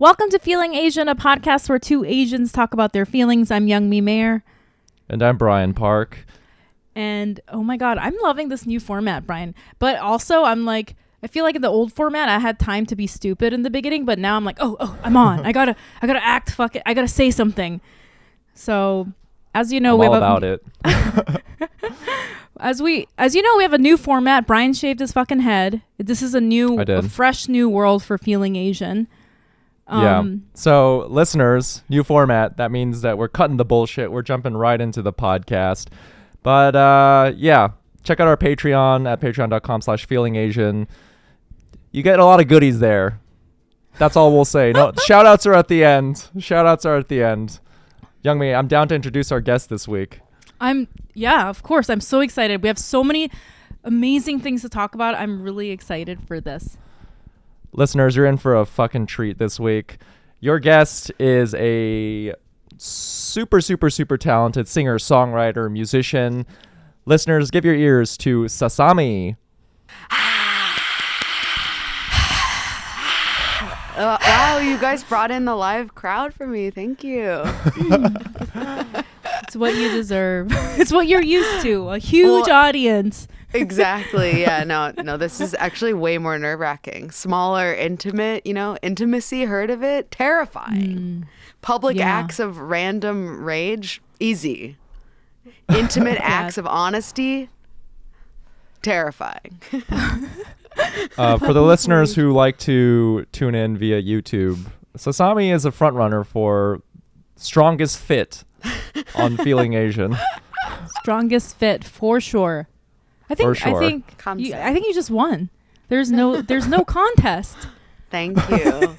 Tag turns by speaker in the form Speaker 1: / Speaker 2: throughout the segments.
Speaker 1: Welcome to Feeling Asian, a podcast where two Asians talk about their feelings. I'm Youngmi Mayer.
Speaker 2: And I'm Brian Park.
Speaker 1: And oh my God, I'm loving this new format, Brian. But also I feel like in the old format, I had time to be stupid in the beginning, but now I'm like, oh, I'm on. I gotta act, fuck it. I gotta say something. So as you know,
Speaker 2: I'm
Speaker 1: we
Speaker 2: all
Speaker 1: have
Speaker 2: about it.
Speaker 1: As you know, we have a new format. Brian shaved his fucking head. This is a fresh new world for Feeling Asian.
Speaker 2: So listeners, new format. That means that we're cutting the bullshit. We're jumping right into the podcast. But check out our Patreon at patreon.com/feelingasian. You get a lot of goodies there. That's all we'll say. No, shout outs are at the end. Youngmi, I'm down to introduce our guest this week.
Speaker 1: Of course. I'm so excited. We have so many amazing things to talk about. I'm really excited for this.
Speaker 2: Listeners, you're in for a fucking treat this week. Your guest is a super, super, super talented singer, songwriter, musician. Listeners, give your ears to Sasami.
Speaker 3: Wow, you guys brought in the live crowd for me. Thank you.
Speaker 1: It's what you deserve. It's what you're used to. A huge audience.
Speaker 3: Exactly. Yeah, no, this is actually way more nerve-wracking. Smaller, intimate, intimacy, heard of it? Terrifying. Public acts of random rage, easy. Intimate acts of honesty, terrifying.
Speaker 2: For the listeners who like to tune in via YouTube, Sasami is a frontrunner for Strongest Fit on Feeling Asian.
Speaker 1: Strongest Fit for sure. I think you just won. There's no contest.
Speaker 3: Thank you.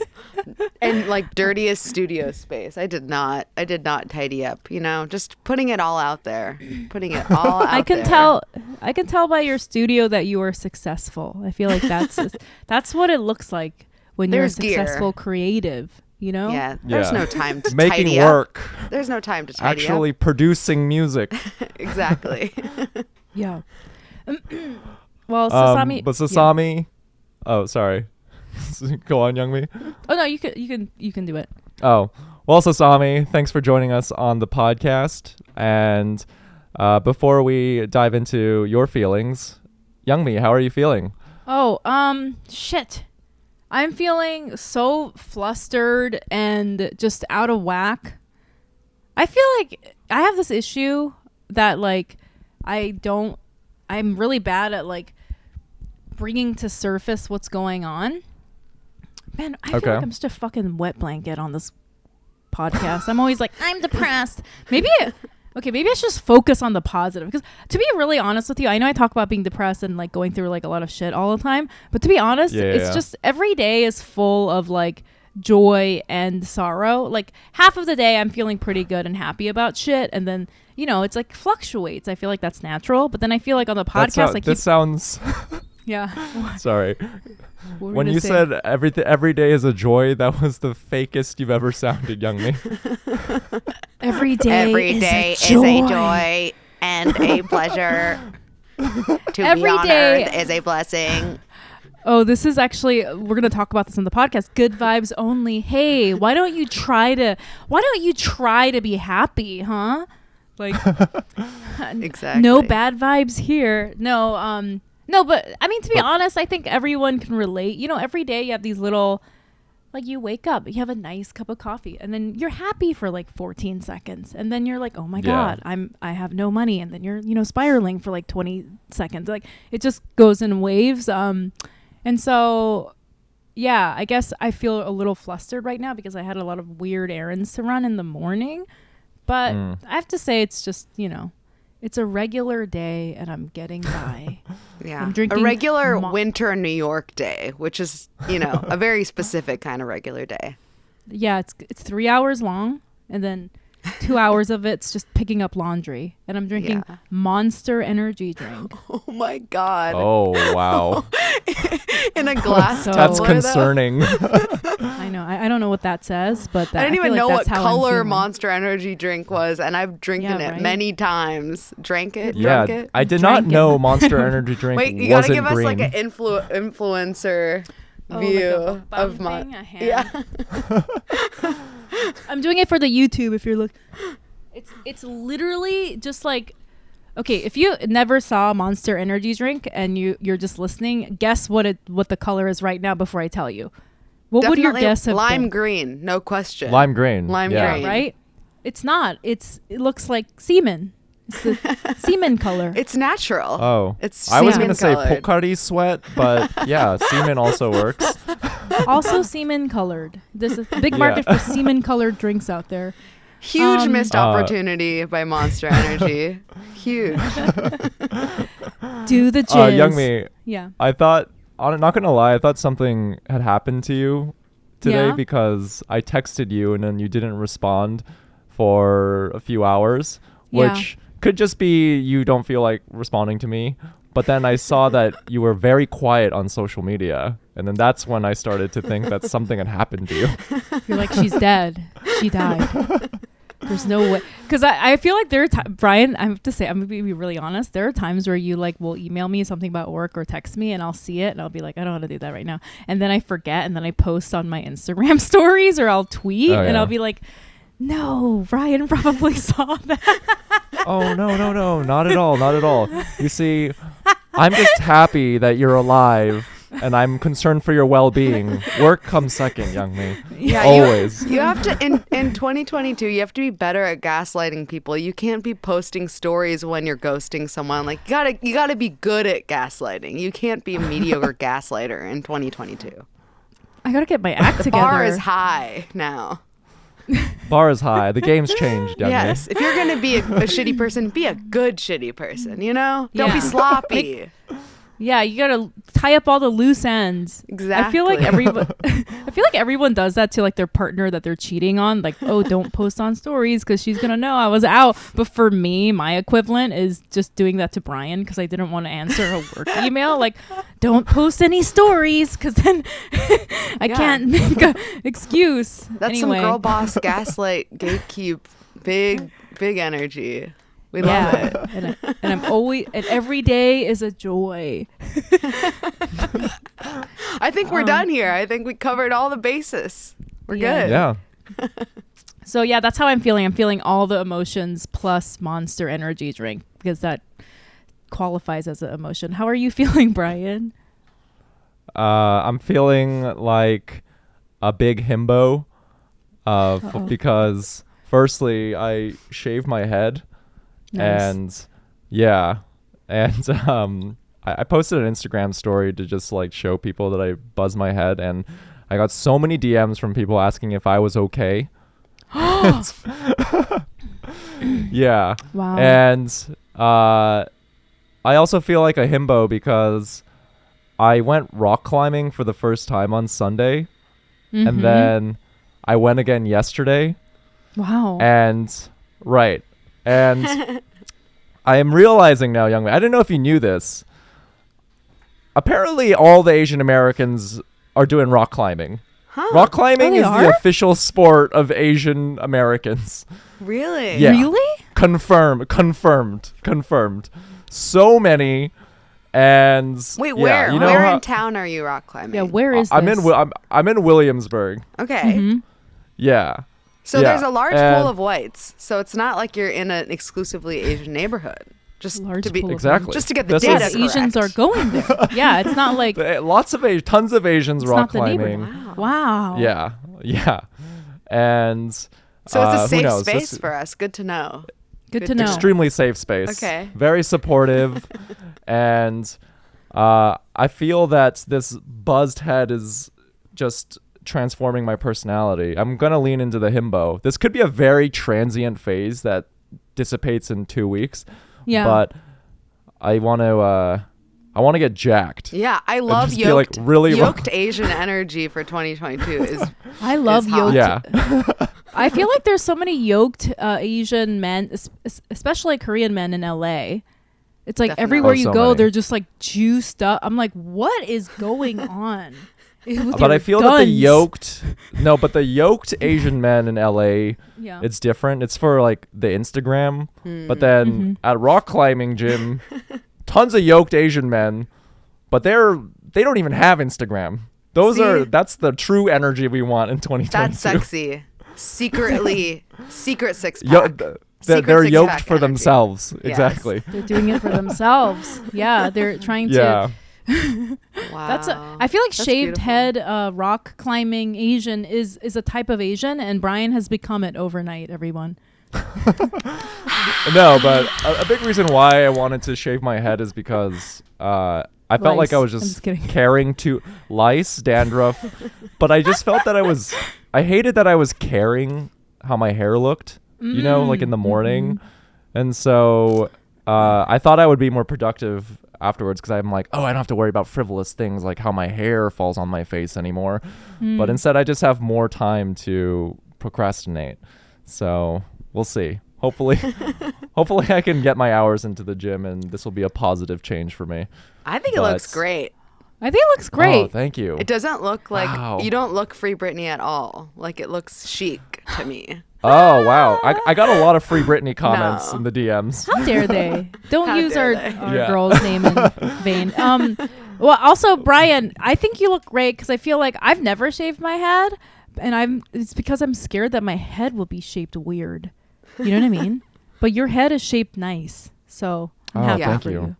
Speaker 3: And like dirtiest studio space. I did not tidy up, just putting it all out there. I can
Speaker 1: tell by your studio that you are successful. I feel like that's what it looks like when you're a successful creative,
Speaker 3: Yeah, there's no time to
Speaker 2: making
Speaker 3: tidy
Speaker 2: work.
Speaker 3: Up. There's no time to tidy
Speaker 2: actually
Speaker 3: up.
Speaker 2: Producing music.
Speaker 3: Exactly.
Speaker 1: Yeah. Well, Sasami.
Speaker 2: But Sasami. Oh, sorry. Go on, Youngmi.
Speaker 1: Oh no, you can do it.
Speaker 2: Oh, well, Sasami, thanks for joining us on the podcast. And before we dive into your feelings, Youngmi, how are you feeling?
Speaker 1: Oh, shit. I'm feeling so flustered and just out of whack. I feel like I have this issue that I'm really bad at bringing to surface what's going on. Man, I feel like I'm just a fucking wet blanket on this podcast. I'm always like, I'm depressed. Maybe I should just focus on the positive. Because to be really honest with you, I know I talk about being depressed and going through a lot of shit all the time. But to be honest, it's just every day is full of joy and sorrow. Half of the day I'm feeling pretty good and happy about shit. And then, it's fluctuates. I feel like that's natural. But then I feel like on the podcast,
Speaker 2: this sounds...
Speaker 1: Yeah.
Speaker 2: Sorry. When you said every day is a joy, that was the fakest you've ever sounded, Youngmi.
Speaker 1: Every day is a joy
Speaker 3: and a pleasure. To be on earth is a blessing.
Speaker 1: Oh, this is actually, we're going to talk about this on the podcast. Good vibes only. Hey, why don't you try to be happy, huh?
Speaker 3: Exactly.
Speaker 1: No bad vibes here. No, but I mean, to be honest, I think everyone can relate. Every day you have these little, you wake up, you have a nice cup of coffee, and then you're happy for 14 seconds, and then you're like, oh my God, I have no money, and then you're spiraling for 20 seconds. It just goes in waves. And so, yeah, I guess I feel a little flustered right now because I had a lot of weird errands to run in the morning, but I have to say it's just it's a regular day, and I'm getting by.
Speaker 3: Yeah,
Speaker 1: I'm drinking
Speaker 3: a regular winter New York day, which is, a very specific kind of regular day.
Speaker 1: Yeah, it's 3 hours long, and then 2 hours of it's just picking up laundry, and I'm drinking Monster energy drink.
Speaker 3: Oh my God.
Speaker 2: Oh wow.
Speaker 3: In a glass tumbler.
Speaker 2: That's concerning.
Speaker 1: I know. I don't know what that says, but
Speaker 3: I didn't even know what color Monster energy drink was, and I've drinking it many times. Drank it.
Speaker 2: I did not know Monster energy drink.
Speaker 3: Wait, you
Speaker 2: wasn't
Speaker 3: gotta give
Speaker 2: green.
Speaker 3: us an influencer view
Speaker 1: like
Speaker 3: of my
Speaker 1: thing, a hand. I'm doing it for the YouTube. If you're it's literally just like, okay, if you never saw Monster Energy drink and you're just listening, guess what the color is right now before I tell you. What
Speaker 3: Definitely
Speaker 1: would your guess have
Speaker 3: lime
Speaker 1: been?
Speaker 3: green, no question.
Speaker 2: Lime green.
Speaker 3: Lime
Speaker 2: yeah.
Speaker 3: green.
Speaker 1: Right? It's not. It looks like semen. It's the semen color.
Speaker 3: It's natural.
Speaker 2: Oh,
Speaker 3: It's
Speaker 2: I was gonna say
Speaker 3: semen-colored.
Speaker 2: Pocari sweat, but yeah, semen also works.
Speaker 1: Also semen colored. There's a big market for semen colored drinks out there.
Speaker 3: Huge missed opportunity by Monster Energy. Huge.
Speaker 1: Do the jizz.
Speaker 2: Youngmi,
Speaker 1: Yeah.
Speaker 2: I thought, I'm not gonna lie, I thought something had happened to you today
Speaker 1: Yeah?
Speaker 2: because I texted you and then you didn't respond for a few hours,
Speaker 1: Yeah.
Speaker 2: which could just be you don't feel like responding to me. But then I saw that you were very quiet on social media. And then that's when I started to think that something had happened to you.
Speaker 1: You're like, she's dead. She died. There's no way. Because I feel like there are times, Brian, I have to say, I'm going to be really honest. There are times where you like will email me something about work or text me and I'll see it and I'll be like, I don't want to do that right now. And then I forget and then I post on my Instagram stories or I'll tweet and I'll be like, no, Brian probably saw that.
Speaker 2: Oh, no, not at all, not at all. You see, I'm just happy that you're alive and I'm concerned for your well-being. Work comes second, Youngmi.
Speaker 3: Yeah,
Speaker 2: always.
Speaker 3: You have to in 2022. You have to be better at gaslighting people. You can't be posting stories when you're ghosting someone. Like you gotta be good at gaslighting. You can't be a mediocre gaslighter in 2022.
Speaker 1: I got to get my act
Speaker 3: The
Speaker 1: together.
Speaker 3: bar is high now.
Speaker 2: Bar is high. The game's changed, Youngmi.
Speaker 3: Yes, if you're gonna be a shitty person, be a good shitty person. You know, don't be
Speaker 1: Yeah.
Speaker 3: sloppy.
Speaker 1: Yeah, you gotta tie up all the loose ends.
Speaker 3: Exactly.
Speaker 1: I feel like everyone does that to like their partner that they're cheating on. Like, oh, don't post on stories because she's gonna know I was out. But for me, my equivalent is just doing that to Brian because I didn't want to answer a work email. Like, don't post any stories because then I can't make an excuse.
Speaker 3: That's
Speaker 1: anyway.
Speaker 3: some girl boss gaslight gatekeep. Big energy. We love it.
Speaker 1: and I'm always, and every day is a joy.
Speaker 3: I think we're done here. I think we covered all the bases. We're good.
Speaker 2: Yeah.
Speaker 1: So yeah, that's how I'm feeling. I'm feeling all the emotions plus Monster Energy drink because that qualifies as an emotion. How are you feeling, Brian?
Speaker 2: I'm feeling like a big himbo because firstly, I shaved my head.
Speaker 1: Nice.
Speaker 2: And yeah, and I posted an Instagram story to just like show people that I buzz my head, and I got so many DMs from people asking if I was okay. Yeah.
Speaker 1: Wow.
Speaker 2: And I also feel like a himbo because I went rock climbing for the first time on Sunday, and then I went again yesterday.
Speaker 1: Wow.
Speaker 2: And right. And I am realizing now, Youngmi, I didn't know if you knew this. Apparently, all the Asian Americans are doing rock climbing.
Speaker 3: Huh.
Speaker 2: Rock climbing
Speaker 1: they
Speaker 2: is
Speaker 1: are?
Speaker 2: the official sport of Asian Americans.
Speaker 3: Really?
Speaker 2: Yeah.
Speaker 1: Really?
Speaker 2: Confirmed. So many. And
Speaker 3: Wait,
Speaker 2: yeah,
Speaker 3: where?
Speaker 2: you know
Speaker 3: Where
Speaker 2: how-
Speaker 3: in town are you rock climbing?
Speaker 1: Yeah, where is
Speaker 2: I'm
Speaker 1: this?
Speaker 2: I'm in Williamsburg.
Speaker 3: Okay.
Speaker 2: Yeah.
Speaker 3: So
Speaker 2: Yeah,
Speaker 3: there's a large
Speaker 2: and-
Speaker 3: pool of whites. So it's not like you're in an exclusively Asian neighborhood. Just
Speaker 1: Large
Speaker 3: to be
Speaker 1: pool of
Speaker 2: Exactly.
Speaker 3: just to get the
Speaker 2: This
Speaker 3: data
Speaker 2: is-
Speaker 1: Asians are
Speaker 3: correct.
Speaker 1: going there. Yeah, it's not like it's
Speaker 2: Lots of tons of Asians rock
Speaker 1: not the
Speaker 2: climbing.
Speaker 1: neighborhood. Wow.
Speaker 2: Yeah. And
Speaker 3: So it's a
Speaker 2: who
Speaker 3: safe
Speaker 2: knows?
Speaker 3: space
Speaker 2: This-
Speaker 3: for us. Good to know.
Speaker 1: Good to know.
Speaker 2: Extremely safe space.
Speaker 3: Okay.
Speaker 2: Very supportive. And I feel that this buzzed head is just transforming my personality. I'm going to lean into the himbo. This could be a very transient phase that dissipates in 2 weeks.
Speaker 1: Yeah.
Speaker 2: But I want to get jacked.
Speaker 3: Yeah, I love
Speaker 2: just be, like,
Speaker 3: yoked,
Speaker 2: really
Speaker 3: yoked Asian energy for 2022 is
Speaker 1: I love
Speaker 3: is hot.
Speaker 1: yoked.
Speaker 2: Yeah.
Speaker 1: I feel like there's so many yoked Asian men, especially Korean men in LA. It's like
Speaker 3: Definitely.
Speaker 1: everywhere
Speaker 2: Oh,
Speaker 1: you
Speaker 2: so
Speaker 1: go,
Speaker 2: many.
Speaker 1: they're just like juiced up. I'm like, what is going on? With
Speaker 2: But
Speaker 1: your
Speaker 2: I feel that
Speaker 1: guns?
Speaker 2: the yoked Asian men in LA,
Speaker 1: Yeah.
Speaker 2: it's different. It's for like the Instagram.
Speaker 3: Hmm.
Speaker 2: But then at rock climbing gym, tons of yoked Asian men, but they don't even have Instagram. That's the true energy we want in 2022.
Speaker 3: That's sexy. Secret six pack.
Speaker 2: They're yoked for
Speaker 3: energy.
Speaker 2: themselves.
Speaker 3: Yes.
Speaker 2: Exactly.
Speaker 1: They're doing it for themselves. Yeah, they're trying to.
Speaker 3: Wow.
Speaker 1: I feel like
Speaker 3: That's
Speaker 1: shaved
Speaker 3: beautiful.
Speaker 1: head rock climbing Asian is a type of Asian, and Brian has become it overnight, everyone.
Speaker 2: No, but a big reason why I wanted to shave my head is because I felt like I was
Speaker 1: I'm
Speaker 2: just
Speaker 1: kidding.
Speaker 2: carrying too lice, dandruff, but I just felt that I hated that I was caring how my hair looked, you know, like in the morning. And so I thought I would be more productive afterwards because I'm like, oh, I don't have to worry about frivolous things like how my hair falls on my face anymore. But instead I just have more time to procrastinate. So we'll see. Hopefully I can get my hours into the gym and this will be a positive change for me.
Speaker 3: I think it looks great.
Speaker 1: I think it looks great.
Speaker 2: Oh, thank you.
Speaker 3: It doesn't look like
Speaker 2: Wow.
Speaker 3: you don't look Free Britney at all. Like it looks chic to me.
Speaker 2: Oh, wow. I got a lot of Free Britney comments
Speaker 3: No.
Speaker 2: in the DMs.
Speaker 1: How dare they? Don't
Speaker 3: How
Speaker 1: use
Speaker 3: dare
Speaker 1: our
Speaker 3: they?
Speaker 2: Yeah.
Speaker 1: girl's name in vain. Well, also, Brian, I think you look great because I feel like I've never shaved my head, and it's because I'm scared that my head will be shaped weird. You know what I mean? But your head is shaped nice, so I'm happy
Speaker 2: thank
Speaker 1: for you.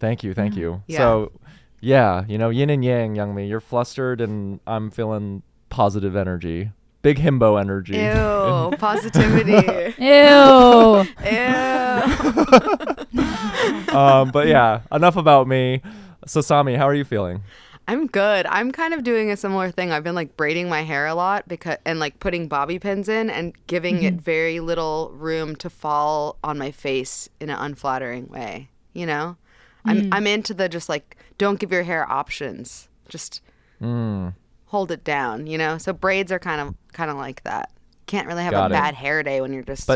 Speaker 2: Thank you.
Speaker 3: Yeah.
Speaker 2: So, yeah, you know, yin and yang, Youngmi. You're flustered and I'm feeling positive energy. Big himbo energy.
Speaker 3: Ew, positivity.
Speaker 1: Ew.
Speaker 3: Ew.
Speaker 2: But yeah, enough about me. Sasami, how are you feeling?
Speaker 3: I'm good. I'm kind of doing a similar thing. I've been like braiding my hair a lot and like putting bobby pins in and giving it very little room to fall on my face in an unflattering way. You know, I'm into the just like don't give your hair options. Just hold it down. You know, so braids are kind of like that. Can't really have
Speaker 2: Got
Speaker 3: a
Speaker 2: it.
Speaker 3: bad hair day when you're just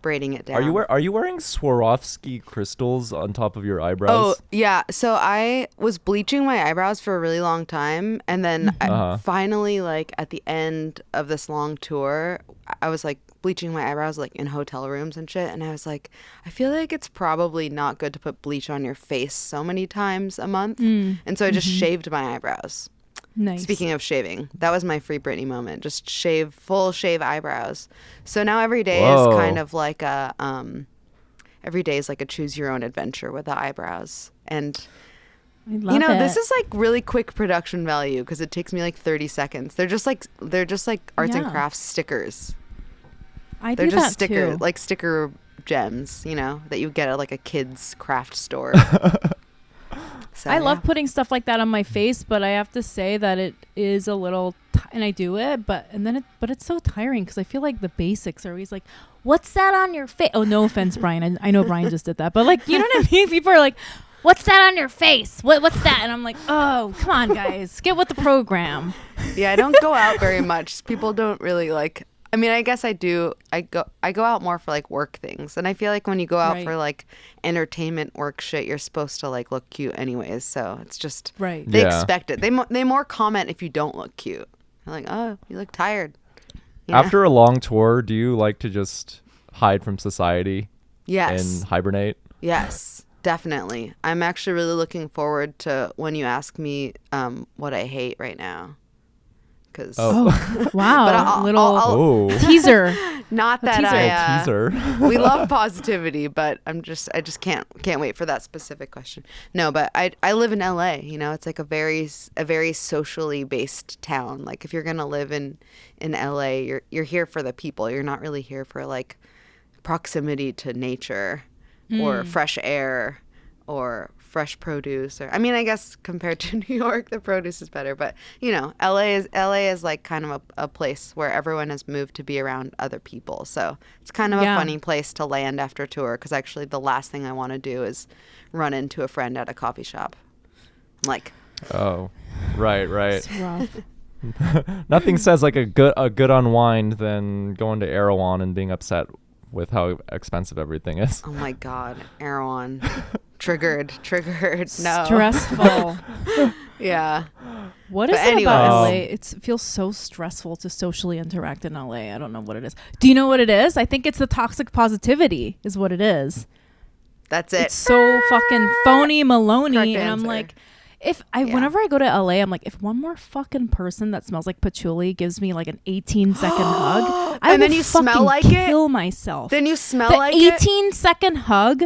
Speaker 3: braiding it down.
Speaker 2: Are you wearing Swarovski crystals on top of your
Speaker 3: Oh,
Speaker 2: eyebrows?
Speaker 3: yeah. So I was bleaching my eyebrows for a really long time. And then I finally, like, at the end of this long tour, I was, like, bleaching my eyebrows, like, in hotel rooms and shit. And I was like, I feel like it's probably not good to put bleach on your face so many times a month. And so I just shaved my eyebrows.
Speaker 1: Nice.
Speaker 3: Speaking of shaving, that was my Free Britney moment. Just full shave eyebrows. So now every day is kind of like every day is like a choose your own adventure with the eyebrows. And
Speaker 1: I love
Speaker 3: you know,
Speaker 1: it.
Speaker 3: this is like really quick production value because it takes me like 30 seconds. They're just like arts and
Speaker 1: Yeah.
Speaker 3: crafts stickers.
Speaker 1: I
Speaker 3: They're
Speaker 1: do
Speaker 3: just
Speaker 1: that too.
Speaker 3: like sticker gems, you know, that you get at like a kid's craft store. So,
Speaker 1: I love
Speaker 3: yeah.
Speaker 1: putting stuff like that on my face, but I have to say that it is a little, and I do it, but it's so tiring because I feel like the basics are always like, "What's that on your face?" Oh, no offense, Brian. I know Brian just did that, but like, you know what I mean? People are like, "What's that on your face? What's that?" And I'm like, "Oh, come on, guys, get with the program."
Speaker 3: Yeah, I don't go out very much. People don't really like. I mean, I guess I do. I go out more for like work things, and I feel like when you go out
Speaker 1: Right.
Speaker 3: for like entertainment work shit, you're supposed to like look cute anyways. So it's just
Speaker 1: Right.
Speaker 3: They
Speaker 2: Yeah.
Speaker 3: expect it. They more comment if you don't look cute. They're like, oh, you look tired. You know?
Speaker 2: After a long tour, do you like to just hide from society
Speaker 3: Yes,
Speaker 2: and hibernate?
Speaker 3: yes, definitely. I'm actually really looking forward to when you ask me what I hate right now. Because
Speaker 1: Oh, wow.
Speaker 3: But I'll-
Speaker 1: little
Speaker 2: Oh,
Speaker 1: teaser.
Speaker 3: not that
Speaker 1: teaser.
Speaker 3: I
Speaker 2: teaser.
Speaker 3: we love positivity, but I just can't wait for that specific question. No, but I live in LA, you know, it's like a very socially based town. Like if you're going to live in LA, you're here for the people. You're not really here for like proximity to nature or fresh air or fresh produce or I mean I guess compared to New York the produce is better, but you know LA is like kind of a place where everyone has moved to be around other people, so it's kind of
Speaker 1: Yeah.
Speaker 3: a funny place to land after tour because actually the last thing I want to do is run into a friend at a coffee shop. I'm like,
Speaker 2: Oh, right.
Speaker 1: It's rough.
Speaker 2: Nothing says like a good unwind than going to Erewhon and being upset with how expensive everything is.
Speaker 3: oh my god, Erewhon. Triggered. No.
Speaker 1: Stressful.
Speaker 3: Yeah.
Speaker 1: What is
Speaker 3: But
Speaker 1: it about
Speaker 2: anyways.
Speaker 1: LA? It feels so stressful to socially interact in LA. I don't know what it is. Do you know what it is? I think it's the toxic positivity is what it is.
Speaker 3: That's it.
Speaker 1: It's so fucking phony Maloney.
Speaker 3: Correct
Speaker 1: And I'm
Speaker 3: answer.
Speaker 1: like, Whenever I go to LA, I'm like, if one more fucking person that smells like patchouli gives me like an 18-second hug, I
Speaker 3: and
Speaker 1: will
Speaker 3: then you
Speaker 1: fucking
Speaker 3: smell like
Speaker 1: kill myself.
Speaker 3: Then you smell
Speaker 1: the
Speaker 3: like
Speaker 1: 18-second hug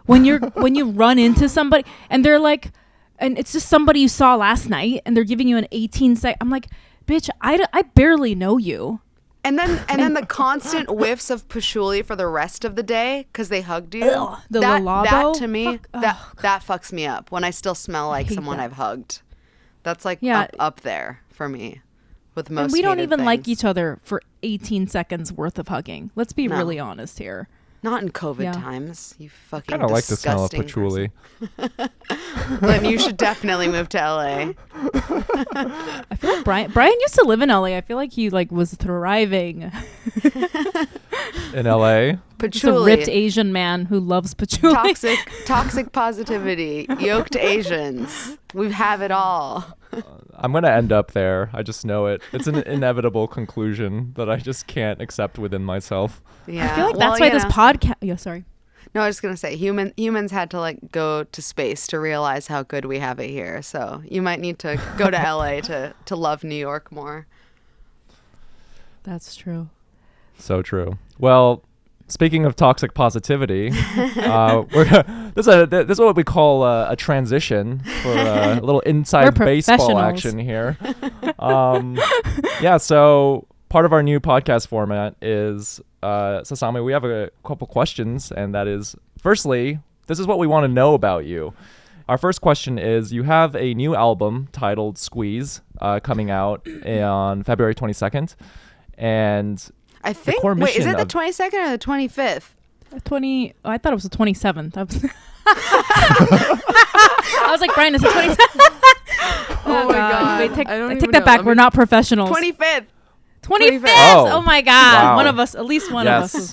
Speaker 1: when you run into somebody and they're like, and it's just somebody you saw last night and they're giving you an 18-second. I'm like, bitch, I barely know you.
Speaker 3: And then the constant whiffs of patchouli for the rest of the day because they hugged you.
Speaker 1: Ugh,
Speaker 3: that to me,
Speaker 1: Fuck.
Speaker 3: that fucks me up when I still smell like someone I've hugged. That's like up there for me with most.
Speaker 1: And we don't
Speaker 3: hated
Speaker 1: even like
Speaker 3: things.
Speaker 1: each other for 18 seconds worth of hugging. Let's be really honest here.
Speaker 3: Not in COVID times. You fucking
Speaker 2: kind of like the smell of patchouli.
Speaker 3: Then you should definitely move to LA.
Speaker 1: I feel like Brian used to live in LA. I feel like he like was thriving
Speaker 2: in LA.
Speaker 3: Patchouli.
Speaker 1: Just a ripped Asian man who loves patchouli.
Speaker 3: Toxic positivity, yoked Asians. We have it all.
Speaker 2: I'm going to end up there. I just know it. It's an inevitable conclusion that I just can't accept within myself.
Speaker 3: Yeah.
Speaker 1: I feel like that's why this podcast. Yeah, sorry.
Speaker 3: No, I was just gonna say humans had to like go to space to realize how good we have it here. So you might need to go to LA to love New York more.
Speaker 1: That's true.
Speaker 2: So true. Well, speaking of toxic positivity, this is what we call a transition for a little inside baseball action here. So part of our new podcast format is Sasami, we have a couple questions, and that is, firstly, this is what we want to know about you. Our first question is, you have a new album titled Squeeze coming out on February 22nd, and
Speaker 3: I think, wait, is it the 22nd or the 25th?
Speaker 1: I thought it was the 27th. I was like, Brian, is it 27th?
Speaker 3: Oh my God.
Speaker 1: Wait, take that back. We're not professionals.
Speaker 3: 25th.
Speaker 1: 25th. Oh my God.
Speaker 2: Wow.
Speaker 1: One of us, at least one of us.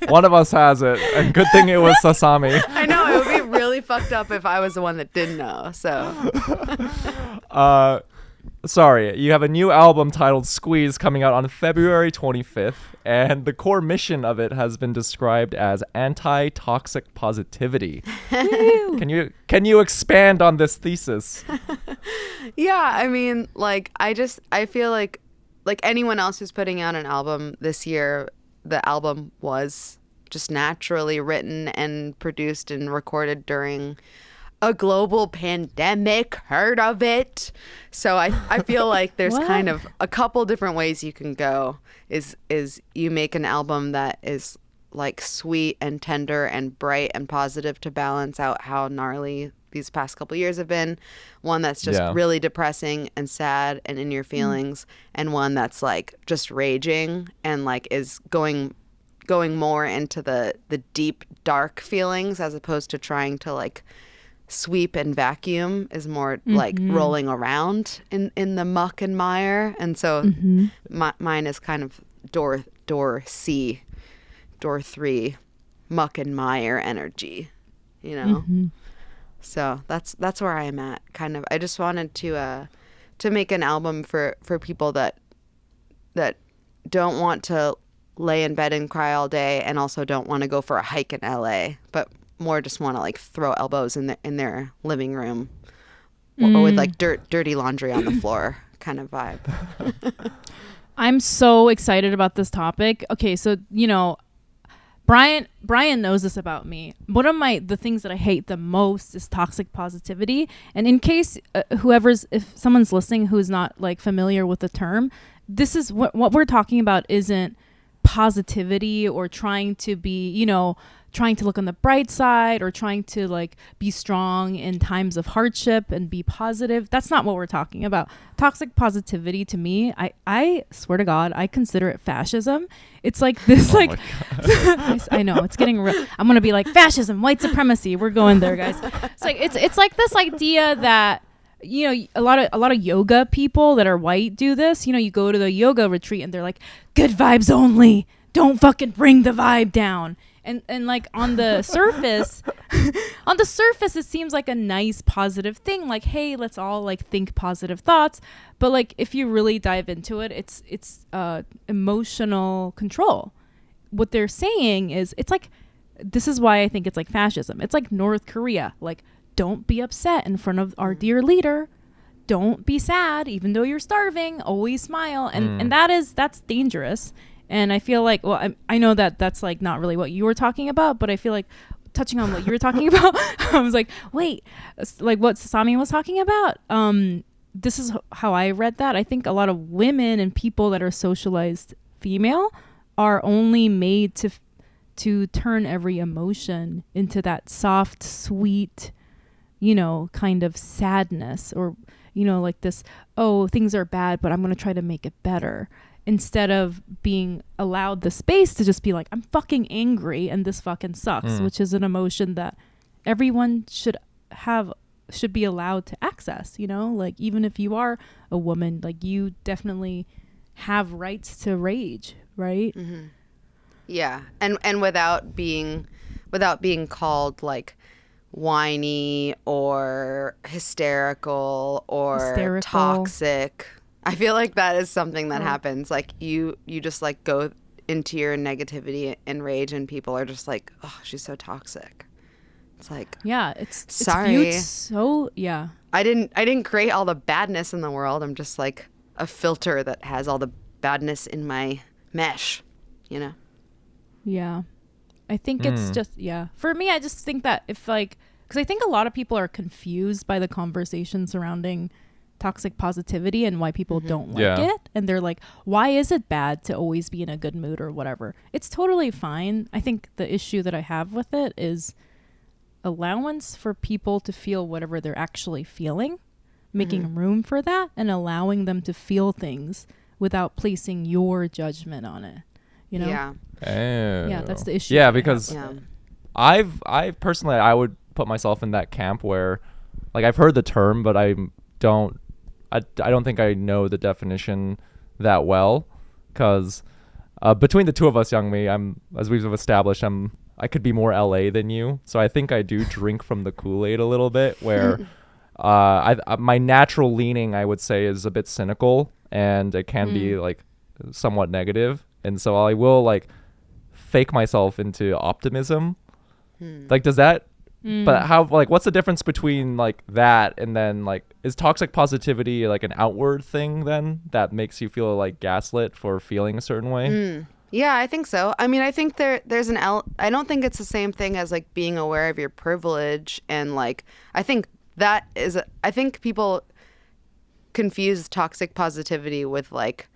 Speaker 2: One of us has it. And good thing it was Sasami.
Speaker 3: I know. It would be really fucked up if I was the one that didn't know. So.
Speaker 2: Sorry. You have a new album titled Squeeze coming out on February 25th. And the core mission of it has been described as anti-toxic positivity. Can you expand on this thesis?
Speaker 3: Yeah. I mean, like, I feel like anyone else who's putting out an album this year, the album was just naturally written and produced and recorded during a global pandemic. Heard of it? So I feel like there's kind of a couple different ways you can go. Is you make an album that is like sweet and tender and bright and positive to balance out how gnarly these past couple years have been, one that's just really depressing and sad and in your feelings, and one that's like just raging and like is going more into the deep dark feelings, as opposed to trying to like sweep and vacuum, is more like rolling around in the muck and mire. And so mine is kind of door C, door 3, muck and mire energy, you know. So that's where I am at, kind of. I just wanted to make an album for people that don't want to lay in bed and cry all day, and also don't want to go for a hike in LA, but more just want to like throw elbows in their living room or with like dirty laundry on the floor kind of vibe.
Speaker 1: I'm so excited about this topic. Okay, so Brian knows this about me. One of the things that I hate the most is toxic positivity. And in case if someone's listening who's not like familiar with the term, this is what we're talking about isn't positivity or trying to be, trying to look on the bright side or trying to like be strong in times of hardship and be positive. That's not what we're talking about. Toxic positivity to me, I swear to God, I consider it fascism. It's like this, I know it's getting real. I'm going to be like fascism, white supremacy. We're going there, guys. It's like this idea that, a lot of yoga people that are white do this. You go to the yoga retreat and they're like, good vibes only. Don't fucking bring the vibe down. And like on the surface, it seems like a nice positive thing. Like, hey, let's all like think positive thoughts. But like, if you really dive into it, it's emotional control. What they're saying is, it's like, this is why I think it's like fascism. It's like North Korea. Like, don't be upset in front of our dear leader. Don't be sad, even though you're starving. Always smile. And that's dangerous. And I feel like, well, I know that that's like not really what you were talking about, but I feel like touching on what you were talking about, I was like, wait, like what Sasami was talking about. This is how I read that. I think a lot of women and people that are socialized female are only made to turn every emotion into that soft, sweet, kind of sadness, or, like this, oh, things are bad, but I'm going to try to make it better, instead of being allowed the space to just be like, I'm fucking angry and this fucking sucks, which is an emotion that everyone should be allowed to access, like even if you are a woman, like you definitely have rights to rage, right?
Speaker 3: Mm-hmm. Yeah. And without being called like whiny or hysterical or toxic. I feel like that is something that happens. Like you just like go into your negativity and rage, and people are just like, oh, she's so toxic. It's like,
Speaker 1: yeah, it's
Speaker 3: sorry.
Speaker 1: So yeah.
Speaker 3: I didn't create all the badness in the world. I'm just like a filter that has all the badness in my mesh,
Speaker 1: Yeah. I think it's just, for me, I just think that if like, because I think a lot of people are confused by the conversation surrounding toxic positivity and why people don't like it. And they're like, why is it bad to always be in a good mood or whatever? It's totally fine. I think the issue that I have with it is allowance for people to feel whatever they're actually feeling, making room for that, and allowing them to feel things without placing your judgment on it.
Speaker 3: Yeah.
Speaker 2: Oh.
Speaker 1: Yeah, that's the issue.
Speaker 2: Yeah, because I personally, I would put myself in that camp where, like, I've heard the term, but I don't think I know the definition that well, because between the two of us, Youngmi, as we've established, I could be more LA than you, so I think I do drink from the Kool-Aid a little bit, where my natural leaning, I would say, is a bit cynical, and it can be like somewhat negative, and so I will like fake myself into optimism. Like, does that? But how, like, what's the difference between like that and then like, is toxic positivity like an outward thing then that makes you feel like gaslit for feeling a certain way?
Speaker 3: Yeah, I think so. I mean, I think there's I don't think it's the same thing as like being aware of your privilege, and like I think people confuse toxic positivity with like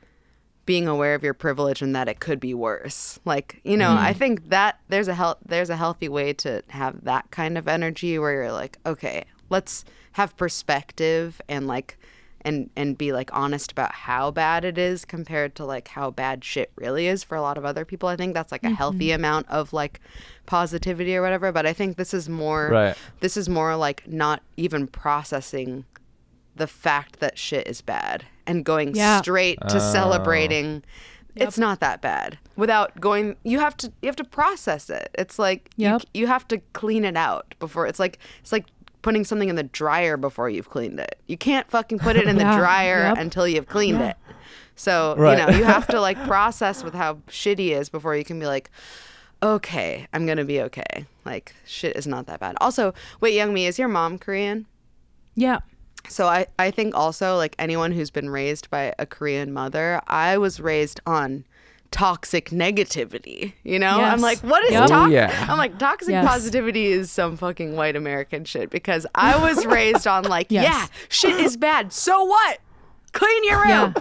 Speaker 3: being aware of your privilege and that it could be worse. Like, I think that there's a healthy way to have that kind of energy where you're like, okay, let's have perspective and like and be like honest about how bad it is compared to like how bad shit really is for a lot of other people. I think that's like a healthy amount of like positivity or whatever, but I think this is more like not even processing the fact that shit is bad and going straight to celebrating it's not that bad without going. You have to process it. It's like you have to clean it out before. It's like putting something in the dryer before you've cleaned it. You can't fucking put it in the dryer until you've cleaned it. So you have to like process with how shitty is before you can be like, okay, I'm gonna be okay. Like, shit is not that bad. Also, wait, Youngmi, is your mom Korean?
Speaker 1: Yeah.
Speaker 3: So I think also, like, anyone who's been raised by a Korean mother, I was raised on toxic negativity, Yes. I'm like, what is toxic? I'm like, toxic positivity is some fucking white American shit, because I was raised on like, shit is bad. So what? Clean your room. Yeah.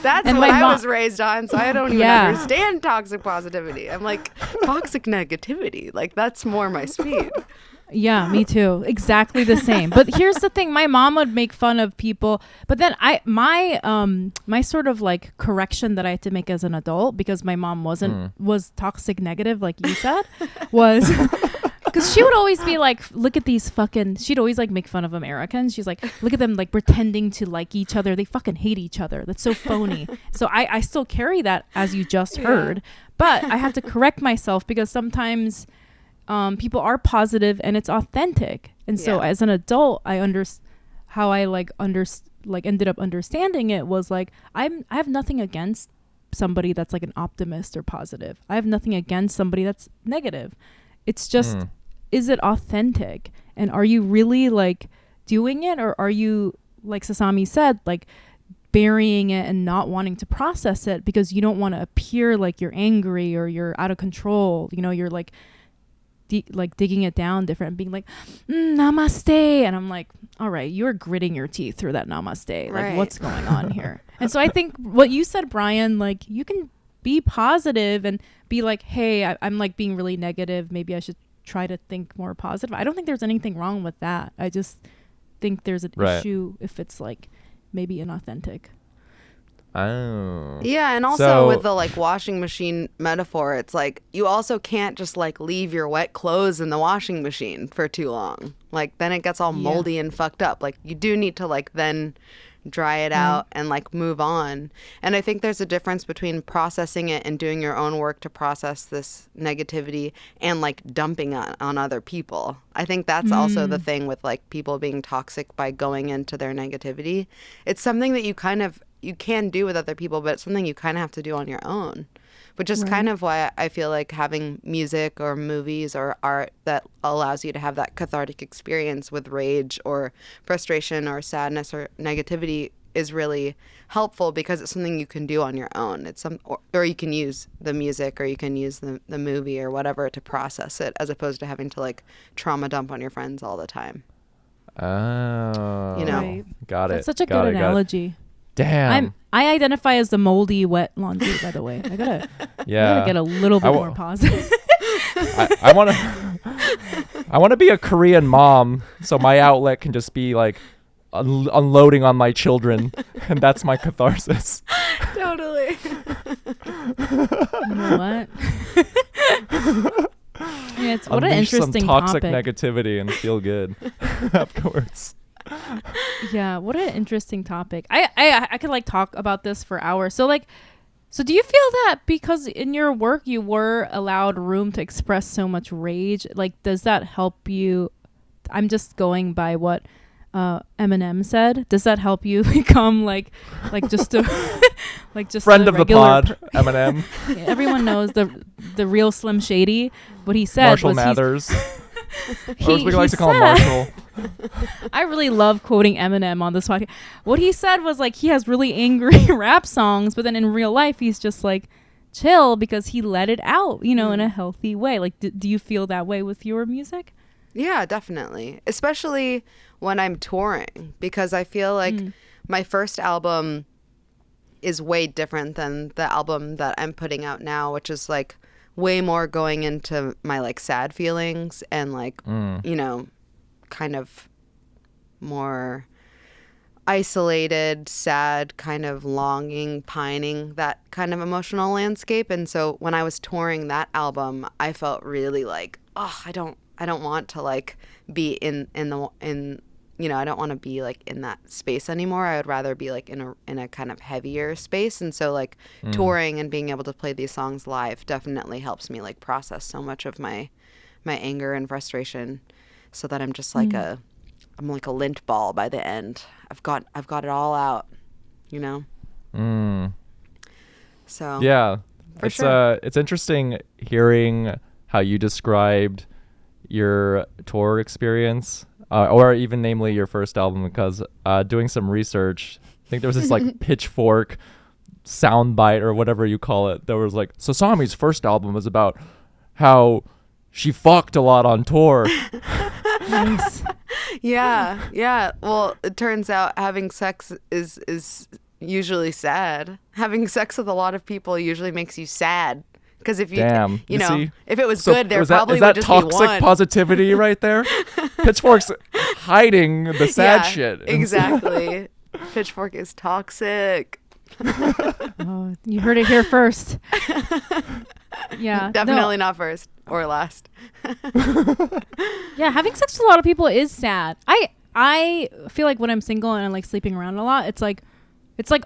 Speaker 3: That's what I was raised on, so I don't even understand toxic positivity. I'm like, toxic negativity, like, that's more my speed.
Speaker 1: Yeah, me too. Exactly the same. But here's the thing: my mom would make fun of people, but then my sort of like correction that I had to make as an adult, because my mom was toxic negative, like you said, was because she would always be like, look at these fucking. She'd always like make fun of Americans. She's like, look at them like pretending to like each other. They fucking hate each other. That's so phony. So I still carry that, as you just heard, but I have to correct myself, because sometimes people are positive and it's authentic. And so as an adult, I ended up understanding it was like, I have nothing against somebody that's like an optimist or positive. I have nothing against somebody that's negative. It's just, is it authentic? And are you really like doing it, or are you, like Sasami said, like burying it and not wanting to process it because you don't want to appear like you're angry or you're out of control? You know, you're like digging it down different, being like, namaste. And I'm like, all right, you're gritting your teeth through that namaste. Like, what's going on here? And so I think what you said, Brian, like, you can be positive and be like, hey, I'm like being really negative. Maybe I should try to think more positive. I don't think there's anything wrong with that. I just think there's an issue if it's like maybe inauthentic.
Speaker 2: Oh.
Speaker 3: Yeah, and also with the like washing machine metaphor, it's like you also can't just like leave your wet clothes in the washing machine for too long. Like then it gets all moldy and fucked up. Like you do need to like then dry it out and like move on. And I think there's a difference between processing it and doing your own work to process this negativity and like dumping it on other people. I think that's also the thing with like people being toxic by going into their negativity. It's something that you can do with other people, but it's something you kind of have to do on your own, which is kind of why I feel like having music or movies or art that allows you to have that cathartic experience with rage or frustration or sadness or negativity is really helpful, because it's something you can do on your own. It's or you can use the music or you can use the movie or whatever to process it, as opposed to having to like trauma dump on your friends all the time.
Speaker 2: Oh,
Speaker 3: you know,
Speaker 2: got it.
Speaker 1: That's such a good analogy.
Speaker 2: Damn.
Speaker 1: I identify as the moldy, wet laundry, by the way. I gotta get a little bit more positive.
Speaker 2: I want to be a Korean mom, so my outlet can just be like unloading on my children, and that's my catharsis.
Speaker 3: Totally.
Speaker 1: You know what? Yeah, it's what an interesting
Speaker 2: some toxic
Speaker 1: topic.
Speaker 2: Negativity and feel good afterwards.
Speaker 1: Yeah, what an interesting topic. I could like talk about this for hours. So do you feel that because in your work you were allowed room to express so much rage, like does that help you? I'm just going by what Eminem said. Does that help you become like just a like just
Speaker 2: friend
Speaker 1: a
Speaker 2: of the pod, Eminem?
Speaker 1: Yeah, everyone knows the real Slim Shady. What he said
Speaker 2: Marshall
Speaker 1: was
Speaker 2: Mathers. Or as we like to call him, Marshall.
Speaker 1: I really love quoting Eminem on this podcast. What he said was like he has really angry rap songs, but then in real life he's just like chill because he let it out, you know, in a healthy way. Like, do you feel that way with your music?
Speaker 3: Yeah, definitely. Especially when I'm touring, because I feel like my first album is way different than the album that I'm putting out now, which is like way more going into my like sad feelings and like, you know, kind of more isolated, sad, kind of longing, pining, that kind of emotional landscape. And so when I was touring that album, I felt really like, oh, I don't want to like be in you know, I don't want to be like in that space anymore. I would rather be like in a kind of heavier space. And so like touring and being able to play these songs live definitely helps me like process so much of my anger and frustration, so that I'm just like I'm like a lint ball by the end. I've got it all out, you know? So
Speaker 2: yeah,
Speaker 3: sure.
Speaker 2: It's interesting hearing how you described your tour experience, or even namely your first album, because doing some research, I think there was this like Pitchfork soundbite or whatever you call it. There was like Sasami's first album was about how she fucked a lot on tour.
Speaker 1: Nice.
Speaker 3: Yeah. Well, it turns out having sex is usually sad. Having sex with a lot of people usually makes you sad. Because if you know,
Speaker 2: see?
Speaker 3: If it was good, there probably
Speaker 2: is that
Speaker 3: would just
Speaker 2: toxic
Speaker 3: be one.
Speaker 2: positivity right there? Pitchfork's hiding the sad shit.
Speaker 3: Exactly. Pitchfork is toxic.
Speaker 1: Oh, you heard it here first. Yeah,
Speaker 3: definitely not first or last.
Speaker 1: Yeah, having sex with a lot of people is sad. I feel like when I'm single and I'm like sleeping around a lot, it's like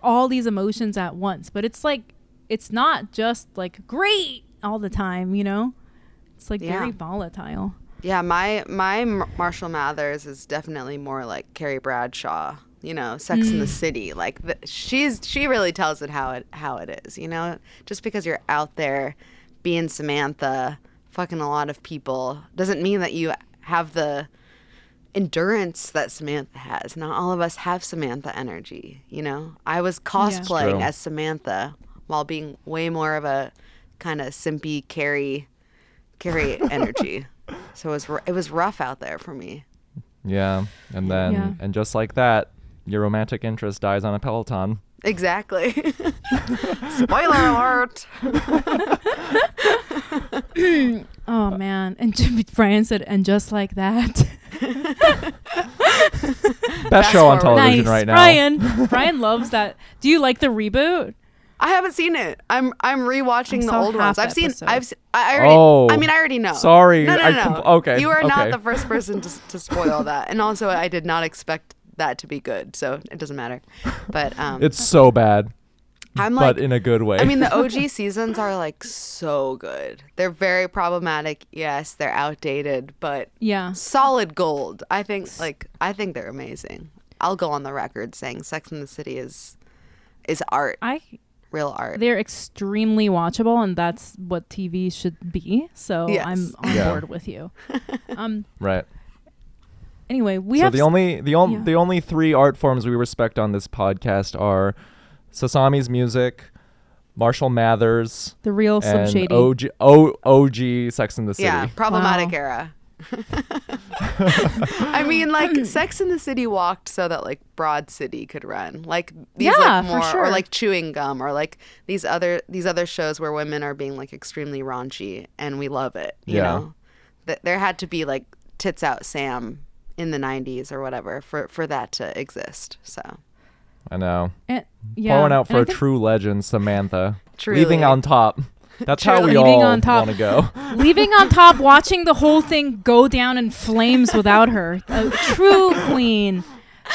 Speaker 1: all these emotions at once, but it's like it's not just like great all the time, you know? It's like very volatile.
Speaker 3: Yeah, my Marshall Mathers is definitely more like Carrie Bradshaw, you know, Sex in the City. Like she really tells it how it is, you know? Just because you're out there being Samantha, fucking a lot of people, doesn't mean that you have the endurance that Samantha has. Not all of us have Samantha energy, you know? I was cosplaying as Samantha while being way more of a kind of simpy Carrie energy. So it was rough out there for me.
Speaker 2: Yeah. And then, and just like that, your romantic interest dies on a Peloton.
Speaker 3: Exactly. Spoiler alert.
Speaker 1: Oh, man. And Brian said, and just like that.
Speaker 2: Best show on television right now.
Speaker 1: Brian loves that. Do you like the reboot?
Speaker 3: I haven't seen it. I'm rewatching the old ones. I already know.
Speaker 2: Sorry.
Speaker 3: No.
Speaker 2: Okay.
Speaker 3: You are not the first person to spoil that. And also, I did not expect that to be good, so it doesn't matter. But
Speaker 2: it's so bad.
Speaker 3: But
Speaker 2: in a good way.
Speaker 3: I mean, the OG seasons are like so good. They're very problematic. Yes, they're outdated, but solid gold. I think they're amazing. I'll go on the record saying Sex and the City is art. Real art.
Speaker 1: They're extremely watchable, and that's what TV should be. So I'm on board with you.
Speaker 2: Right.
Speaker 1: Anyway,
Speaker 2: the only 3 art forms we respect on this podcast are Sasami's music, Marshall Mathers,
Speaker 1: the real Slim Shady,
Speaker 2: OG Sex and the City.
Speaker 3: Yeah, problematic era. I mean, like Sex and the City walked so that like Broad City could run, like these like more, for sure. Or like Chewing Gum, or like these other shows where women are being like extremely raunchy, and we love it. You know, there had to be like Tits Out Sam in the 90s or whatever for that to exist. So
Speaker 2: I know.
Speaker 1: Pouring
Speaker 2: out for a true legend, Samantha.
Speaker 3: Truly.
Speaker 2: Leaving on top. That's how we all want to go.
Speaker 1: Leaving on top, watching the whole thing go down in flames without her. A true queen.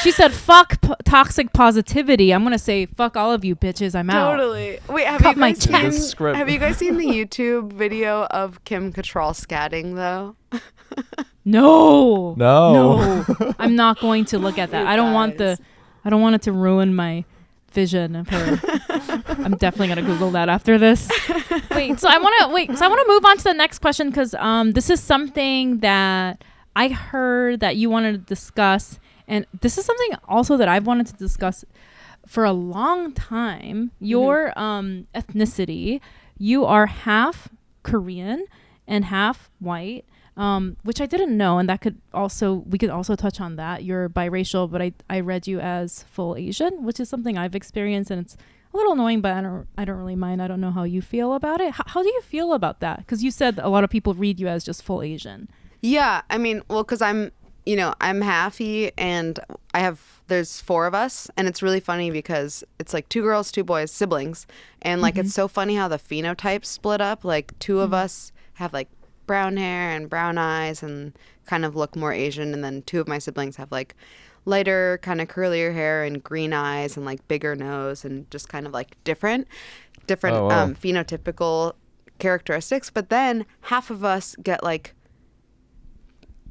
Speaker 1: She said, fuck toxic positivity. I'm going to say, fuck all of you bitches. I'm out.
Speaker 3: Totally. Wait, have you guys seen the YouTube video of Kim Cattrall scatting, though?
Speaker 1: No. I'm not going to look at that. I don't want it to ruin my vision of her. I'm definitely gonna Google that after this. So I want to move on to the next question, because this is something that I heard that you wanted to discuss, and this is something also that I've wanted to discuss for a long time. Your ethnicity. You are half Korean and half white. Which I didn't know, and we could also touch on that. You're biracial, but I read you as full Asian, which is something I've experienced, and it's a little annoying, but I don't really mind. I don't know how you feel about it. How do you feel about that? Because you said a lot of people read you as just full Asian.
Speaker 3: Yeah, I mean, well, because I'm halfy, and there's 4 of us, and it's really funny because it's like 2 girls, 2 boys, siblings, and like it's so funny how the phenotypes split up. Like 2 of us have like brown hair and brown eyes and kind of look more Asian, and then 2 of my siblings have like lighter kind of curlier hair and green eyes and like bigger nose and just kind of like different phenotypical characteristics. But then half of us get like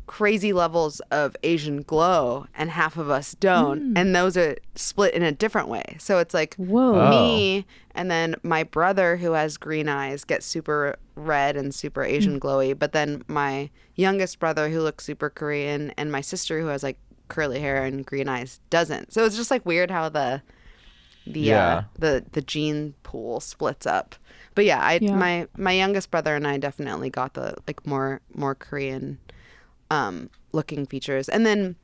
Speaker 3: crazy levels of Asian glow and half of us don't, and those are split in a different way. So it's like me and then my brother who has green eyes gets super red and super Asian glowy, but then my youngest brother who looks super Korean and my sister who has like curly hair and green eyes doesn't. So it's just like weird how the gene pool splits up. But my youngest brother and I definitely got the like more Korean looking features. And then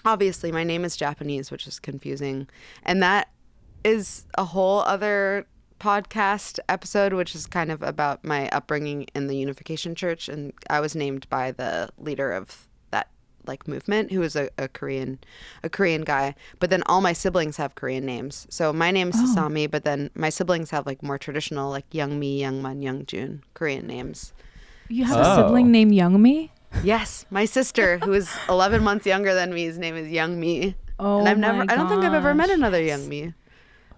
Speaker 3: obviously my name is Japanese, which is confusing, and that is a whole other podcast episode, which is kind of about my upbringing in the Unification Church. And I was named by the leader of that like movement, who was a Korean guy, but then all my siblings have Korean names. So my name is Sasami, but then my siblings have like more traditional like Youngmi, Youngman, Youngjun Korean names.
Speaker 1: You have a sibling named Youngmi?
Speaker 3: Yes, my sister, who is 11 months younger than me, his name is Youngmi.
Speaker 1: Oh,
Speaker 3: and I don't think I've ever met another Youngmi.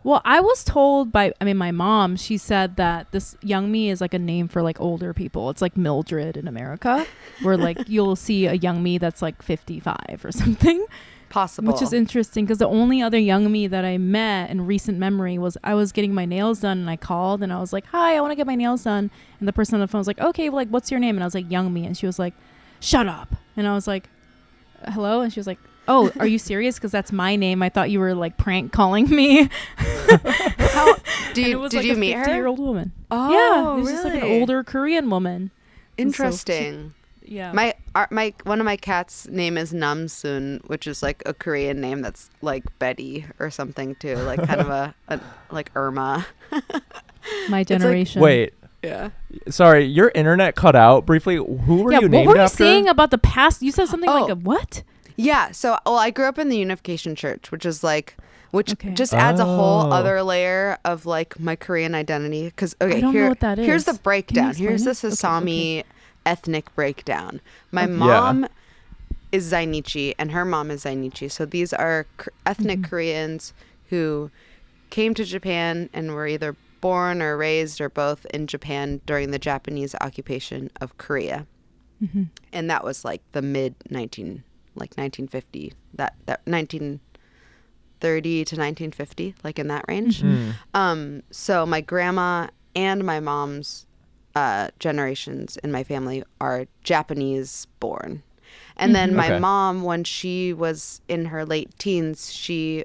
Speaker 1: Well, I was told by my mom, she said that this Youngmi is like a name for like older people. It's like Mildred in America, where like you'll see a Youngmi that's like 55 or something.
Speaker 3: Possible.
Speaker 1: Which is interesting, because the only other Youngmi that I met in recent memory was I was getting my nails done, and I called and I was like, hi, I want to get my nails done. And the person on the phone was like, okay, well, like, what's your name? And I was like, Youngmi. And she was like, shut up. And I was like, hello? And she was like, oh, are you serious? Because that's my name. I thought you were like prank calling me.
Speaker 3: How did you
Speaker 1: like
Speaker 3: meet her?
Speaker 1: 50-year-old woman.
Speaker 3: Oh,
Speaker 1: yeah, it was
Speaker 3: really?
Speaker 1: just like an older Korean woman.
Speaker 3: Interesting.
Speaker 1: Yeah.
Speaker 3: My one of my cats' name is Namsoon, which is like a Korean name that's like Betty or something too, like kind of a like Irma.
Speaker 1: My generation.
Speaker 2: Wait.
Speaker 3: Yeah.
Speaker 2: Sorry, your internet cut out briefly. Who were you named
Speaker 1: what were you
Speaker 2: after?
Speaker 1: saying about the past? You said something like a what?
Speaker 3: Yeah. So, I grew up in the Unification Church, which
Speaker 1: Okay.
Speaker 3: just adds a whole other layer of like my Korean identity. Because
Speaker 1: I don't know what that is.
Speaker 3: Here's the breakdown.
Speaker 1: Can you
Speaker 3: Here's the
Speaker 1: explain it?
Speaker 3: Sasami ethnic breakdown. My mom is Zainichi, and her mom is Zainichi. So these are ethnic Koreans who came to Japan and were either born or raised or both in Japan during the Japanese occupation of Korea. And that was like the mid 1950, that 1930 to 1950, like in that range. So my grandma and my mom's generations in my family are Japanese born. And then my mom, when she was in her late teens, she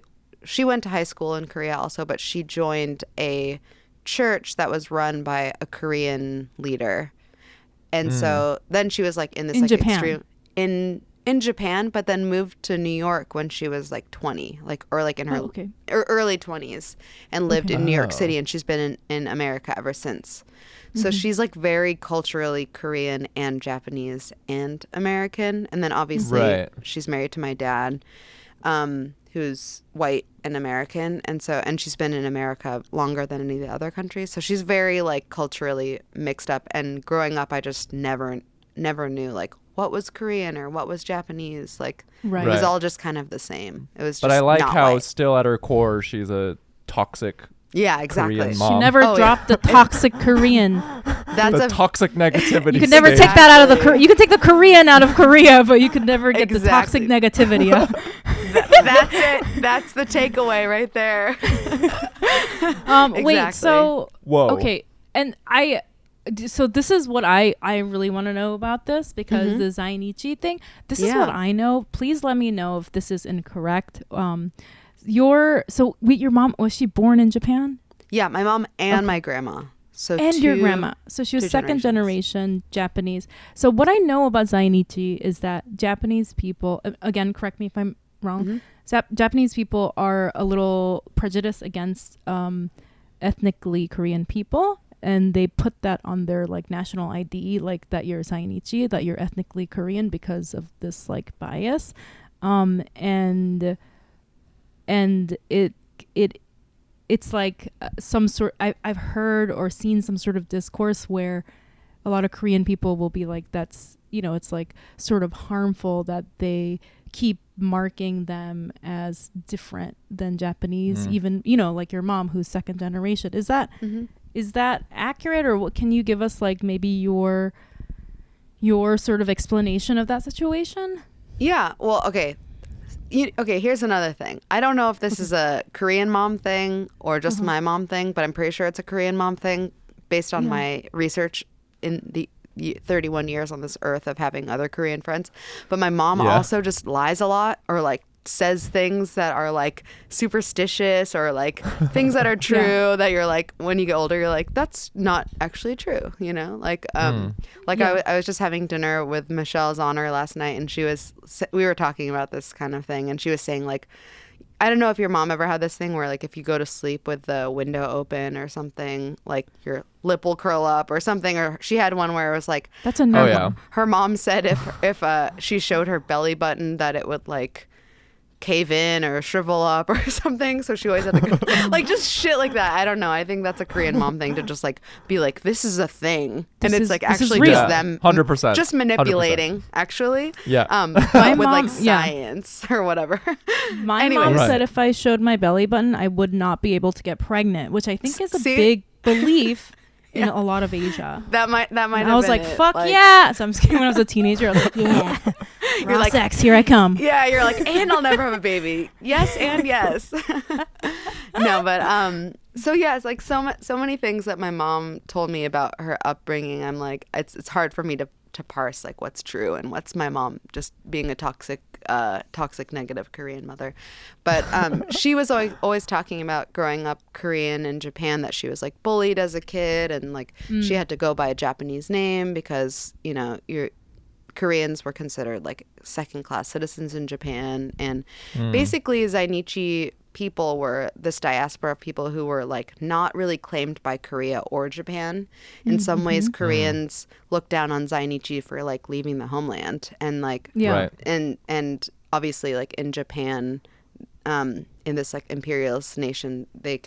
Speaker 3: went to high school in Korea also, but she joined a church that was run by a Korean leader. And so then she was like in this
Speaker 1: in
Speaker 3: like
Speaker 1: Japan.
Speaker 3: extreme in Japan, but then moved to New York when she was like 20, like or like in her early 20s, and lived in New York City, and she's been in America ever since. So she's like very culturally Korean and Japanese and American. And then obviously she's married to my dad, who's white and American. And she's been in America longer than any of the other countries. So she's very like culturally mixed up. And growing up, I just never knew like what was Korean or what was Japanese. Like it was all just kind of the same. It was just
Speaker 2: But I like
Speaker 3: not
Speaker 2: how
Speaker 3: white.
Speaker 2: Still at her core, she's a toxic Korean mom.
Speaker 1: She never dropped the toxic Korean.
Speaker 3: That's
Speaker 2: the toxic negativity.
Speaker 1: You could never
Speaker 2: state.
Speaker 1: take that out of the you could take the Korean out of Korea, but you could never get the toxic negativity out.
Speaker 3: That's it. That's the takeaway right there.
Speaker 1: Wait, so
Speaker 2: whoa.
Speaker 1: Okay, and so this is what I really want to know about this, because the Zainichi thing. This is what I know. Please let me know if this is incorrect. Your mom, was she born in Japan?
Speaker 3: Yeah, my mom and my grandma. So
Speaker 1: your grandma. So she was second generation Japanese. So what I know about Zainichi is that Japanese people, again, correct me if I'm wrong, Japanese people are a little prejudiced against ethnically Korean people, and they put that on their like national ID, like that you're Zainichi, that you're ethnically Korean, because of this like bias. And it's like some sort. I've heard or seen some sort of discourse where a lot of Korean people will be like, that's, it's like sort of harmful that they keep marking them as different than Japanese, even, like your mom, who's second generation. Is that accurate, or what? Can you give us like maybe your sort of explanation of that situation?
Speaker 3: Yeah. Well, okay. Here's another thing. I don't know if this is a Korean mom thing or just my mom thing, but I'm pretty sure it's a Korean mom thing based on my research in the 31 years on this earth of having other Korean friends. But my mom also just lies a lot, or like says things that are like superstitious, or like things that are true that you're like, when you get older, you're like, that's not actually true, like I was just having dinner with Michelle Zahner last night, and we were talking about this kind of thing, and she was saying like, I don't know if your mom ever had this thing where like if you go to sleep with the window open or something, like your lip will curl up or something, or she had one where it was like,
Speaker 1: that's a no.
Speaker 3: Her mom said if she showed her belly button that it would like cave in or shrivel up or something, so she always had to go, like just shit like that. I don't know. I think that's a Korean mom thing to just like be like, this is a thing, and it's like actually just them
Speaker 2: 100%
Speaker 3: just manipulating 100%. Actually,
Speaker 1: but
Speaker 3: with like science or whatever.
Speaker 1: My mom said if I showed my belly button, I would not be able to get pregnant, which I think is a big belief in a lot of Asia.
Speaker 3: That might have
Speaker 1: I was like, fuck yeah. So I'm just kidding. When I was a teenager, I was like, yeah. You're like, sex, here I come.
Speaker 3: Yeah, you're like, and I'll never have a baby. Yes, and yes. No, but so yeah, it's like so many things that my mom told me about her upbringing. I'm like, it's hard for me to to parse like what's true and what's my mom just being a toxic negative Korean mother. But she was always talking about growing up Korean in Japan, that she was like bullied as a kid, and like she had to go by a Japanese name because, you know, Koreans were considered like second-class citizens in Japan. And basically Zainichi people were this diaspora of people who were like not really claimed by Korea or Japan. In some ways, Koreans look down on Zainichi for like leaving the homeland, and like
Speaker 2: Right.
Speaker 3: and obviously like in Japan, in this like imperialist nation, they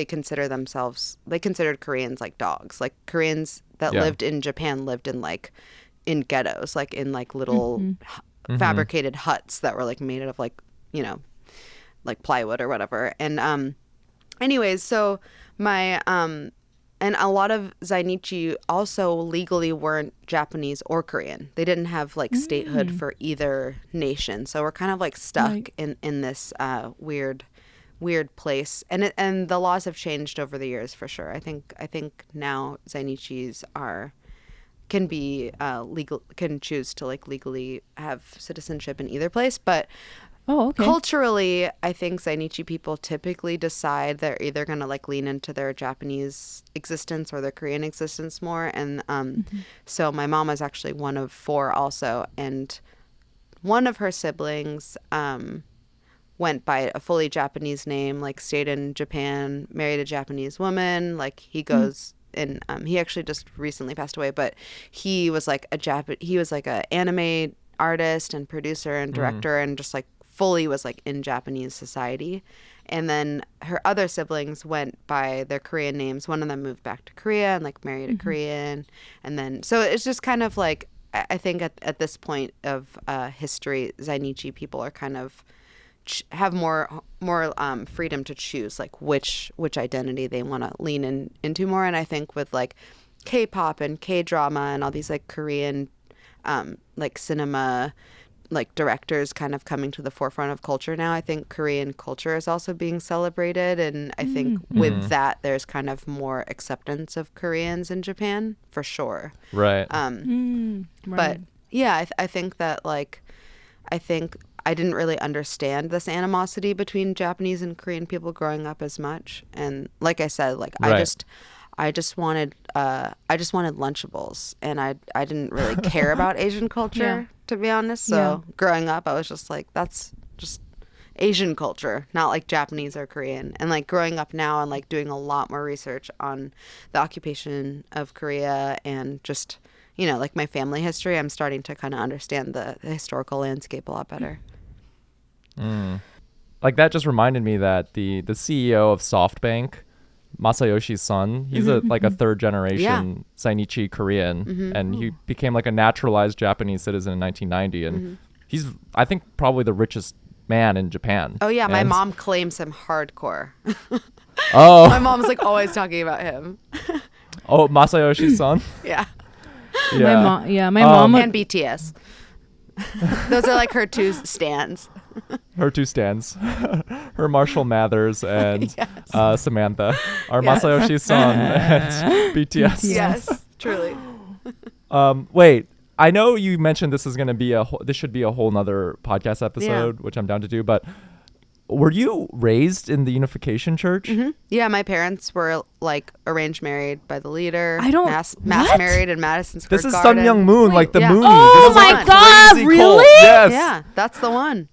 Speaker 3: considered Koreans like dogs. Like Koreans that lived in Japan lived in like in ghettos, like in like little fabricated huts that were like made out of like, you know, like plywood or whatever. And anyways, so my and a lot of Zainichi also legally weren't Japanese or Korean. They didn't have like statehood for either nation, so we're kind of like stuck in this weird place. And the laws have changed over the years for sure. I think now Zainichis can choose to like legally have citizenship in either place, but culturally, I think Zainichi people typically decide they're either going to like lean into their Japanese existence or their Korean existence more. And so my mom is actually one of 4 also, and one of her siblings went by a fully Japanese name, like stayed in Japan, married a Japanese woman. Like he goes and he actually just recently passed away, but he was like a anime artist and producer and director, and just like fully was like in Japanese society. And then her other siblings went by their Korean names. One of them moved back to Korea and like married a Korean. And then so it's just kind of like, I think at this point of history, Zainichi people are kind of have more freedom to choose like which identity they want to lean into more. And I think with like K-pop and K-drama and all these like Korean like cinema like directors kind of coming to the forefront of culture now, I think Korean culture is also being celebrated. And I think with that, there's kind of more acceptance of Koreans in Japan for sure.
Speaker 2: Right.
Speaker 3: But yeah, I think that like, I think I didn't really understand this animosity between Japanese and Korean people growing up as much. And like I said, like I just wanted Lunchables, and I didn't really care about Asian culture, to be honest. So growing up, I was just like, that's just Asian culture, not like Japanese or Korean. And like growing up now and like doing a lot more research on the occupation of Korea and just, you know, like my family history, I'm starting to kind of understand the historical landscape a lot better.
Speaker 2: Like that just reminded me that the CEO of SoftBank, Masayoshi's son, he's a third generation Zainichi Korean, and he became like a naturalized Japanese citizen in 1990, and he's, I think, probably the richest man in Japan.
Speaker 3: Oh yeah, my mom claims him hardcore. My mom's like always talking about him.
Speaker 2: Oh, Masayoshi's son?
Speaker 3: Yeah.
Speaker 1: My mom
Speaker 3: and BTS. Those are like her 2 stands.
Speaker 2: Her 2 stands. Her Marshall Mathers and Samantha are Masayoshi's son and BTS.
Speaker 3: Yes, truly.
Speaker 2: Wait, I know you mentioned this is going to be this should be a whole nother podcast episode, which I'm down to do, but were you raised in the Unification Church?
Speaker 3: Yeah, my parents were like arranged married by the leader. Mass married in Madison Square Garden.
Speaker 2: This is Sun Myung Moon, like the Moonies.
Speaker 1: Oh my God, really?
Speaker 2: Yes.
Speaker 3: Yeah, that's the one.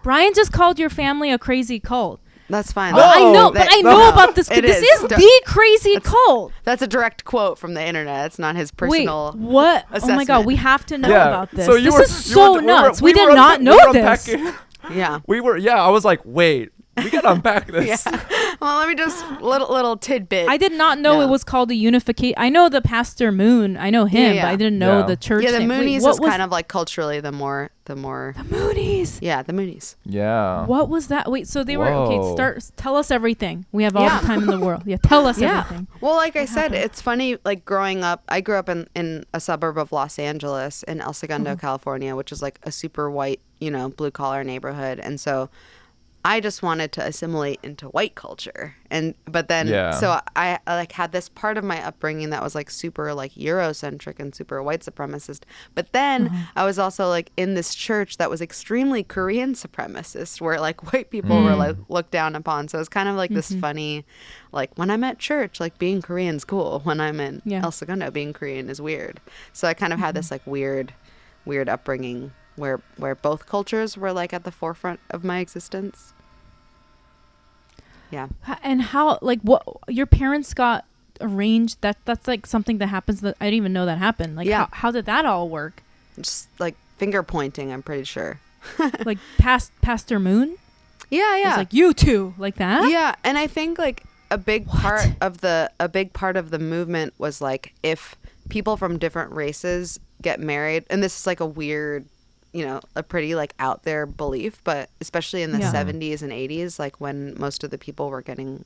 Speaker 1: Brian just called your family a crazy cult.
Speaker 3: That's fine.
Speaker 1: Well, I know, but I know about this. This is the crazy cult.
Speaker 3: That's a direct quote from the internet. It's not his personal.
Speaker 1: Wait, what?
Speaker 3: Assessment.
Speaker 1: Oh my God, we have to know about this.
Speaker 2: So
Speaker 1: this is so nuts. We did not know this.
Speaker 3: Yeah.
Speaker 2: I was like, wait, we gotta unpack this.
Speaker 3: Well, let me just little tidbit.
Speaker 1: I did not know it was called the Unification. I know the Pastor Moon. I know him, but I didn't know the church.
Speaker 3: Yeah, the
Speaker 1: thing.
Speaker 3: Moonies is kind of like culturally the more.
Speaker 1: The Moonies.
Speaker 3: Yeah, the Moonies.
Speaker 2: Yeah.
Speaker 1: What was that? Wait, so they were tell us everything. We have all the time in the world. Yeah, tell us everything.
Speaker 3: Well, like I said, it's funny. Like growing up, I grew up in a suburb of Los Angeles in El Segundo, California, which is like a super white, blue collar neighborhood, and so I just wanted to assimilate into white culture. But then,
Speaker 2: Yeah.
Speaker 3: so I like had this part of my upbringing that was like super like Eurocentric and super white supremacist. But then I was also like in this church that was extremely Korean supremacist, where like white people were like looked down upon. So it was kind of like this funny, like when I'm at church, like being Korean's cool. When I'm in El Segundo, being Korean is weird. So I kind of had this like weird upbringing where both cultures were like at the forefront of my existence. Yeah.
Speaker 1: And how, like, what your parents got arranged? That's like something that happens that I didn't even know that happened. Like, how did that all work?
Speaker 3: Just like finger pointing, I'm pretty sure.
Speaker 1: Like Pastor Moon?
Speaker 3: Yeah.
Speaker 1: It's like you two, like that?
Speaker 3: Yeah, and I think like a big part of the movement was like if people from different races get married, and this is like a weird, a pretty like out there belief, but especially in the 70s and 80s, like when most of the people were getting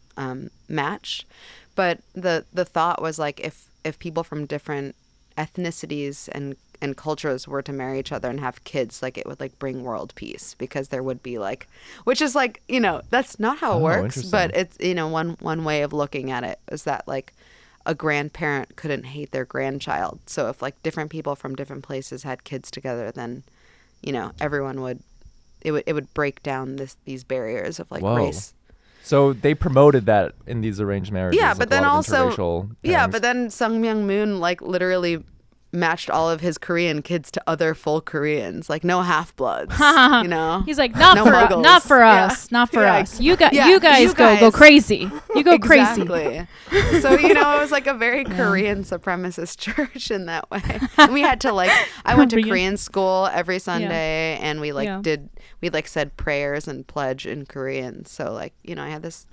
Speaker 3: matched. But the thought was like if people from different ethnicities and cultures were to marry each other and have kids, like it would like bring world peace, because there would be like, which is like, that's not how it works, but it's, one way of looking at it is that like a grandparent couldn't hate their grandchild. So if like different people from different places had kids together, then everyone would break down these barriers of like race.
Speaker 2: So they promoted that in these arranged marriages.
Speaker 3: Yeah,
Speaker 2: like
Speaker 3: but then also,
Speaker 2: pairings.
Speaker 3: but then Sung Myung Moon like literally matched all of his Korean kids to other full Koreans, like no half-bloods,
Speaker 1: He's like, not for us. You guys go crazy. You go crazy.
Speaker 3: So, it was like a very Korean supremacist church in that way. And we had to like, I went to Korean school every Sunday, and we like we like said prayers and pledge in Korean. So like, I had this,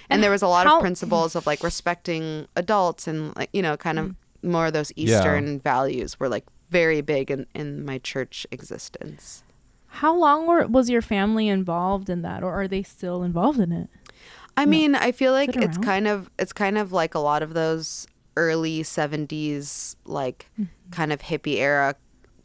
Speaker 3: and there was a lot of principles of like respecting adults and like, kind of more of those Eastern values were like very big in my church existence.
Speaker 1: How long was your family involved in that, or are they still involved in it?
Speaker 3: I mean, I feel like it's kind of like a lot of those early 70s like kind of hippie era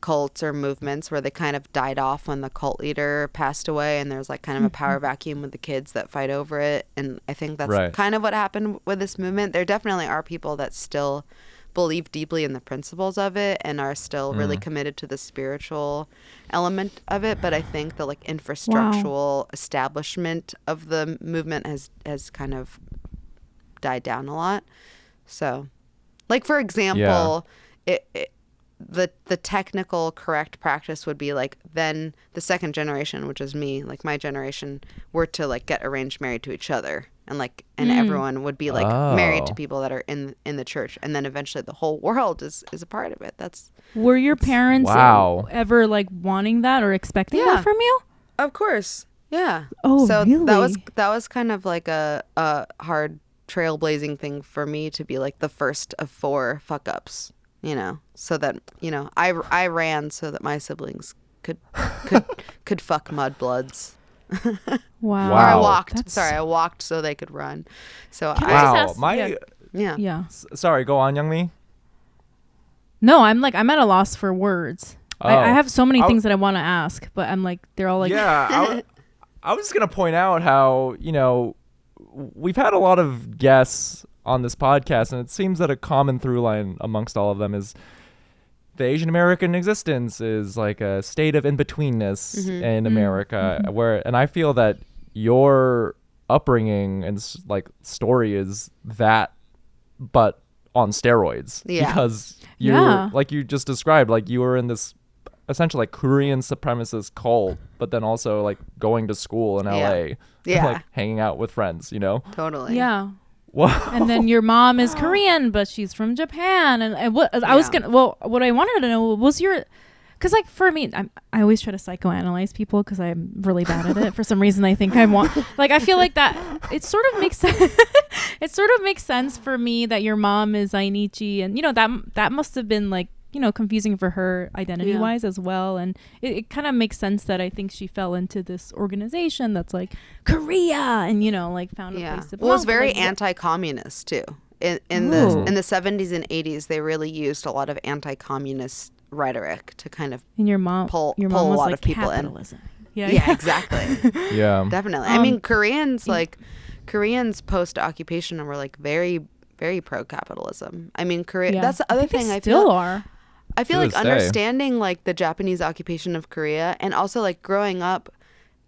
Speaker 3: cults or movements where they kind of died off when the cult leader passed away, and there's like kind of a power vacuum with the kids that fight over it. And I think that's kind of what happened with this movement. There definitely are people that still believe deeply in the principles of it and are still really committed to the spiritual element of it, but I think the like infrastructural establishment of the movement has kind of died down a lot. So like for example, the technical correct practice would be like then the second generation, which is me, like my generation, were to like get arranged married to each other, and like everyone would be like married to people that are in the church, and then eventually the whole world is a part of it.
Speaker 1: Were your parents ever like wanting that or expecting that from you?
Speaker 3: Of course. Yeah.
Speaker 1: Oh,
Speaker 3: so
Speaker 1: really?
Speaker 3: that was kind of like a hard trailblazing thing for me to be like the first of 4 fuck ups, so that I ran so that my siblings could fuck mudbloods.
Speaker 1: Wow.
Speaker 3: Or I walked so they could run. So
Speaker 2: Sorry, go on, Youngmi.
Speaker 1: No, I'm at a loss for words. I have so many things that I want to ask, but I'm like, they're all like,
Speaker 2: I was just gonna point out how we've had a lot of guests on this podcast, and it seems that a common through line amongst all of them is the Asian American existence is like a state of in-betweenness in America, and I feel that your upbringing and like story is that, but on steroids. Because you're like you just described, like you were in this essentially like Korean supremacist cult, but then also like going to school in LA, like hanging out with friends,
Speaker 3: Totally.
Speaker 1: Yeah. Wow. And then your mom is Korean, but she's from Japan. And what I wanted to know was because like for me, I always try to psychoanalyze people because I'm really bad at it. For some reason, I think I feel like that it sort of makes sense. It sort of makes sense for me that your mom is Zainichi, and that must have been like confusing for her identity wise as well. And it kind of makes sense that I think she fell into this organization that's like Korea and like found a place to belong.
Speaker 3: Well, it was very anti-communist too. In the 70s and 80s, they really used a lot of anti-communist rhetoric to kind of
Speaker 1: and your mom
Speaker 3: pull
Speaker 1: was
Speaker 3: a lot
Speaker 1: like
Speaker 3: of people
Speaker 1: capitalism.
Speaker 3: Yeah, exactly.
Speaker 2: Yeah.
Speaker 3: Definitely. I mean, Koreans post-occupation were like very, very pro-capitalism. I mean, Korea. That's the other thing.
Speaker 1: I still are.
Speaker 3: I feel
Speaker 2: To
Speaker 3: like
Speaker 2: this day.
Speaker 3: understanding like the Japanese occupation of Korea, and also like growing up,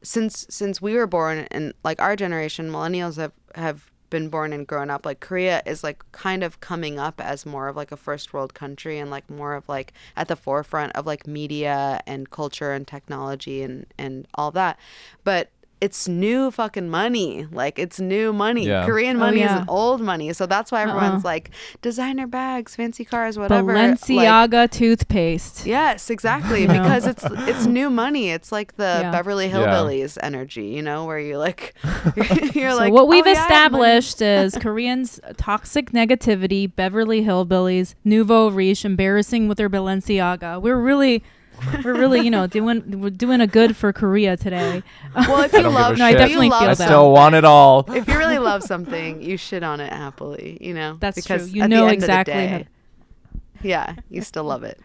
Speaker 3: since we were born, and like our generation, millennials have been born and grown up, like Korea is like kind of coming up as more of like a first world country, and like more of like at the forefront of like media and culture and technology and all that. But it's new fucking money. Like, it's new money.
Speaker 2: Yeah.
Speaker 3: Korean money isn't old money. So that's why everyone's like, designer bags, fancy cars, whatever.
Speaker 1: Balenciaga toothpaste.
Speaker 3: Yes, exactly. Because it's new money. It's like the Beverly Hillbillies energy, you know, where you're like, you're
Speaker 1: so
Speaker 3: like,
Speaker 1: what we've established is Koreans toxic negativity, Beverly Hillbillies, nouveau riche, embarrassing with their Balenciaga. We're really, you know, doing a good for Korea today.
Speaker 3: Well, if you love,
Speaker 1: I definitely feel that.
Speaker 2: I still want it all.
Speaker 3: If you really love something, you shit on it happily, you know.
Speaker 1: That's
Speaker 3: because
Speaker 1: true. You
Speaker 3: at
Speaker 1: know
Speaker 3: the end
Speaker 1: exactly.
Speaker 3: Of the day, yeah, you still love it.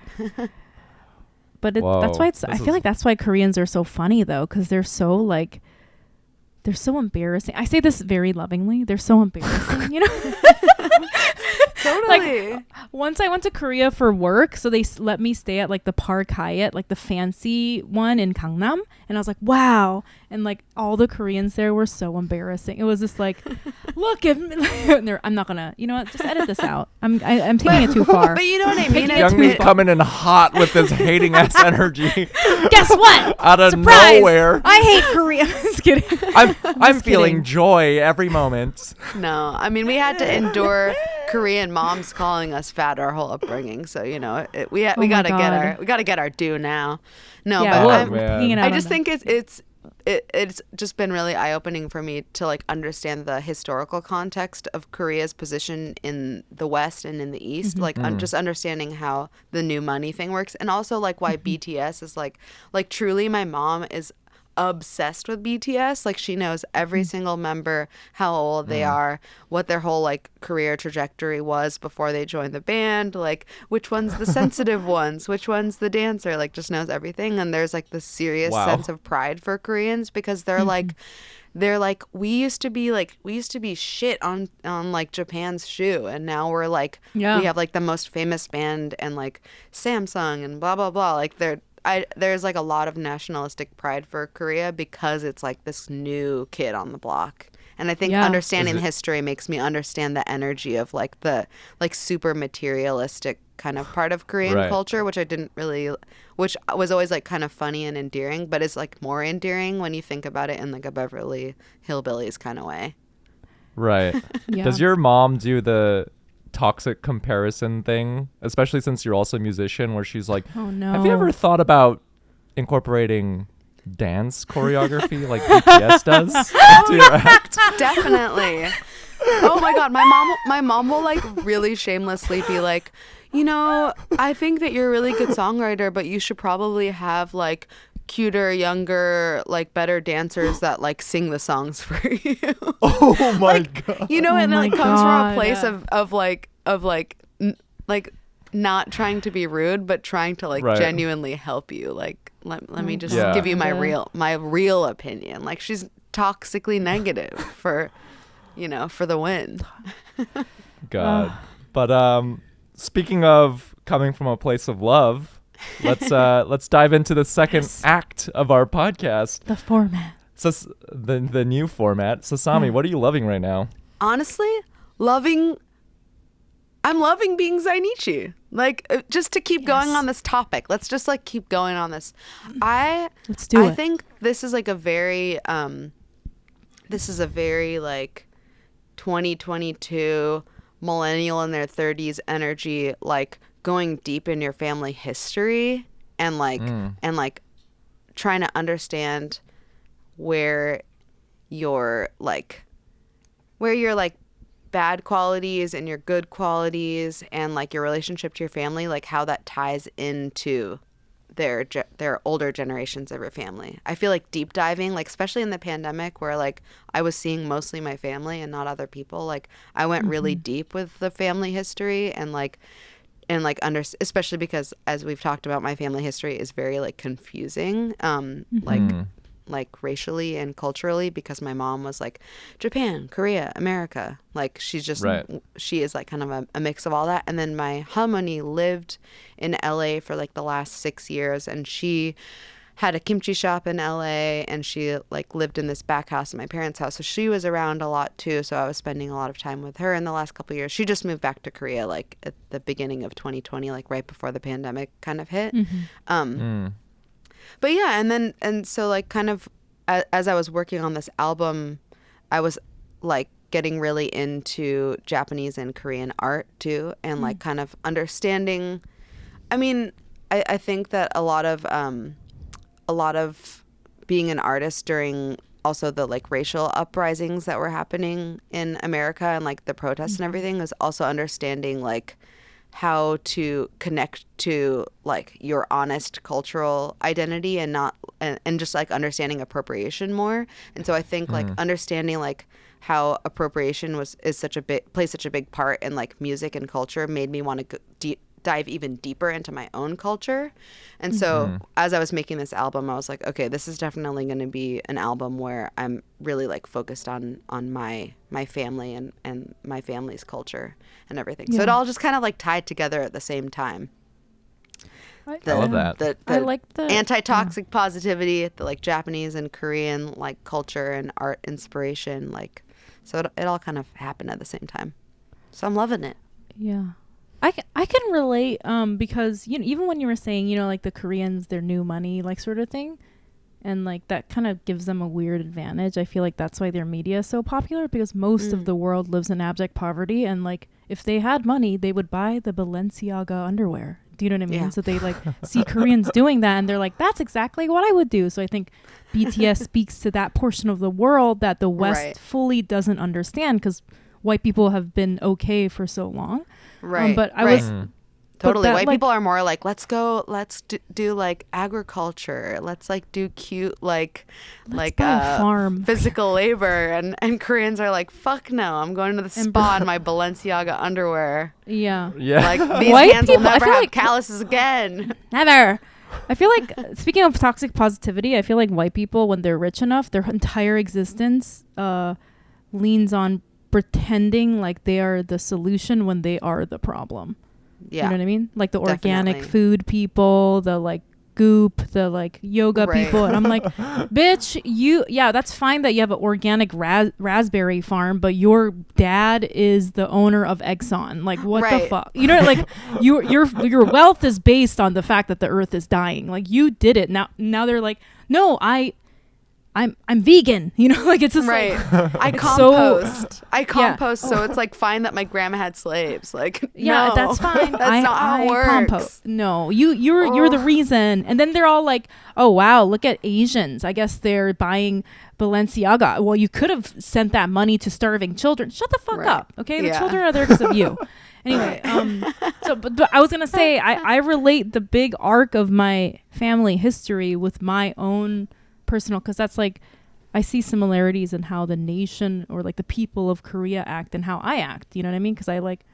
Speaker 1: But that's why I feel like that's why Koreans are so funny though, because they're so like. They're so embarrassing. I say this very lovingly. They're so embarrassing, you know?
Speaker 3: Totally.
Speaker 1: Like, once I went to Korea for work, so they let me stay at like the Park Hyatt, like the fancy one in Gangnam. And I was like, wow. And like all the Koreans there were so embarrassing. It was just like, look at me. I'm not going to, you know what? Just edit this out. I'm taking it too far.
Speaker 3: But you know what I mean?
Speaker 2: Youngmi's coming in hot with this hating ass energy.
Speaker 1: Guess what?
Speaker 2: Out of
Speaker 1: Surprise!
Speaker 2: nowhere.
Speaker 1: I hate Korea. Just kidding.
Speaker 2: I'm feeling joy every moment.
Speaker 3: No, I mean, we had to endure Korean moms calling us fat our whole upbringing. So, you know, we got to get our due now. No,
Speaker 1: yeah,
Speaker 3: but I just think it's just been really eye-opening for me to like understand the historical context of Korea's position in the West and in the East, like just understanding how the new money thing works, and also like why BTS is like truly my mom is obsessed with BTS. Like, she knows every single member, how old they are, what their whole like career trajectory was before they joined the band, like which one's the sensitive ones, which one's the dancer, like just knows everything. And there's like this serious sense of pride for Koreans, because they're like we used to be shit on like Japan's shoe, and now we're like we have like the most famous band and like Samsung and blah blah blah. Like there's like a lot of nationalistic pride for Korea because it's like this new kid on the block. And I think understanding the history makes me understand the energy of like the like super materialistic kind of part of Korean culture, which which was always like kind of funny and endearing, but is like more endearing when you think about it in like a Beverly Hillbillies kind of way.
Speaker 2: Right. Does your mom do the toxic comparison thing, especially since you're also a musician, where she's like,
Speaker 1: oh no,
Speaker 2: have you ever thought about incorporating dance choreography like BTS does to your act?
Speaker 3: Definitely. Oh my god, my mom will like really shamelessly be like, you know, I think that you're a really good songwriter, but you should probably have like cuter, younger, like better dancers that like sing the songs for you.
Speaker 2: Oh my god.
Speaker 3: You know, and it like comes from a place of not trying to be rude, but trying to like genuinely help you. Like let me just give you my real opinion. Like, she's toxically negative for the win.
Speaker 2: God. But speaking of coming from a place of love, let's dive into the second act of our podcast.
Speaker 1: The format.
Speaker 2: So the new format. Sasami, what are you loving right now?
Speaker 3: Honestly, I'm loving being Zainichi. Like, just to keep going on this topic. Let's just like keep going on this.
Speaker 1: Let's do it.
Speaker 3: I think this is like a very like 2022 millennial in their 30s energy, like going deep in your family history and like trying to understand where your bad qualities and your good qualities and like your relationship to your family, like how that ties into their older generations of your family. I feel like deep diving, like especially in the pandemic where like I was seeing mostly my family and not other people, like I went really deep with the family history and especially because, as we've talked about, my family history is very like confusing. Like like racially and culturally, because my mom was like Japan, Korea, America. Like she's just, she is like kind of a mix of all that. And then my harmony lived in LA for like the last 6 years, and she had a kimchi shop in LA, and she like lived in this back house in my parents' house. So she was around a lot too. So I was spending a lot of time with her in the last couple of years. She just moved back to Korea like at the beginning of 2020, like right before the pandemic kind of hit. But yeah, and so like kind of as I was working on this album, I was like getting really into Japanese and Korean art too, and like kind of understanding. I mean, I think that a lot of being an artist during also the like racial uprisings that were happening in America and like the protests and everything was also understanding like how to connect to like your honest cultural identity and not and just like understanding appropriation more. And so I think like understanding like how appropriation plays such a big part in like music and culture made me want to dive even deeper into my own culture. And so as I was making this album, I was like, okay, this is definitely going to be an album where I'm really like focused on my family and my family's culture and everything. So it all just kind of like tied together at the same time.
Speaker 2: I love that.
Speaker 1: I like the
Speaker 3: anti-toxic positivity, the like Japanese and Korean like culture and art inspiration, like, so it all kind of happened at the same time. So I'm loving it.
Speaker 1: Yeah. I can relate because, you know, even when you were saying, you know, like the Koreans, their new money, like sort of thing, and like that kind of gives them a weird advantage. I feel like that's why their media is so popular, because most of the world lives in abject poverty, and like if they had money, they would buy the Balenciaga underwear. Do you know what I mean?
Speaker 3: Yeah.
Speaker 1: So they like see Koreans doing that and they're like, that's exactly what I would do. So I think BTS speaks to that portion of the world that the West fully doesn't understand, because white people have been okay for so long.
Speaker 3: Right.
Speaker 1: But I was
Speaker 3: totally
Speaker 1: that,
Speaker 3: white
Speaker 1: like,
Speaker 3: people are more like, let's do like agriculture. Let's like do cute like
Speaker 1: farm
Speaker 3: physical labor, and Koreans are like, fuck no, I'm going to the spa in my Balenciaga underwear.
Speaker 1: Yeah.
Speaker 3: Like these
Speaker 1: White
Speaker 3: hands
Speaker 1: people,
Speaker 3: will never
Speaker 1: I feel
Speaker 3: have
Speaker 1: like,
Speaker 3: calluses again.
Speaker 1: Never. I feel like, speaking of toxic positivity, I feel like white people, when they're rich enough, their entire existence leans on pretending like they are the solution when they are the problem.
Speaker 3: Yeah.
Speaker 1: You know what I mean? Like the organic
Speaker 3: Definitely.
Speaker 1: food people, the like goop, the like yoga people. And I'm like, bitch, that's fine that you have an organic raspberry farm, but your dad is the owner of Exxon. Like, what the fuck? You know, like your wealth is based on the fact that the earth is dying. Like, you did it. Now they're like, no, I'm vegan, you know, like it's just like
Speaker 3: I compost, so it's like fine that my grandma had slaves. Like, no,
Speaker 1: that's fine.
Speaker 3: That's not how it works.
Speaker 1: Compost. No, you're the reason. And then they're all like, oh wow, look at Asians. I guess they're buying Balenciaga. Well, you could have sent that money to starving children. Shut the fuck up, okay? The children are there because of you. Anyway, so but I was gonna say I relate the big arc of my family history with my own personal, because that's like I see similarities in how the nation or like the people of Korea act and how I act, you know what I mean? Because I like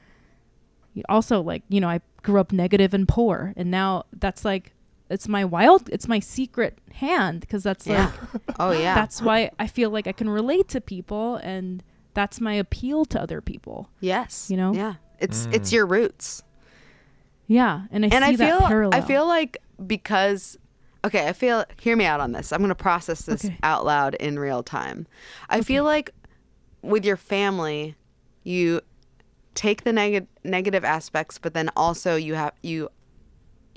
Speaker 1: also like, you know, I grew up negative and poor, and now that's like it's my secret hand, because that's like that's why I feel like I can relate to people, and that's my appeal to other people.
Speaker 3: Yes.
Speaker 1: You know?
Speaker 3: Yeah. It's your roots.
Speaker 1: Yeah. And I see that parallel.
Speaker 3: I feel like because hear me out on this. I'm going to process this out loud in real time. I feel like with your family, you take the negative aspects, but then also you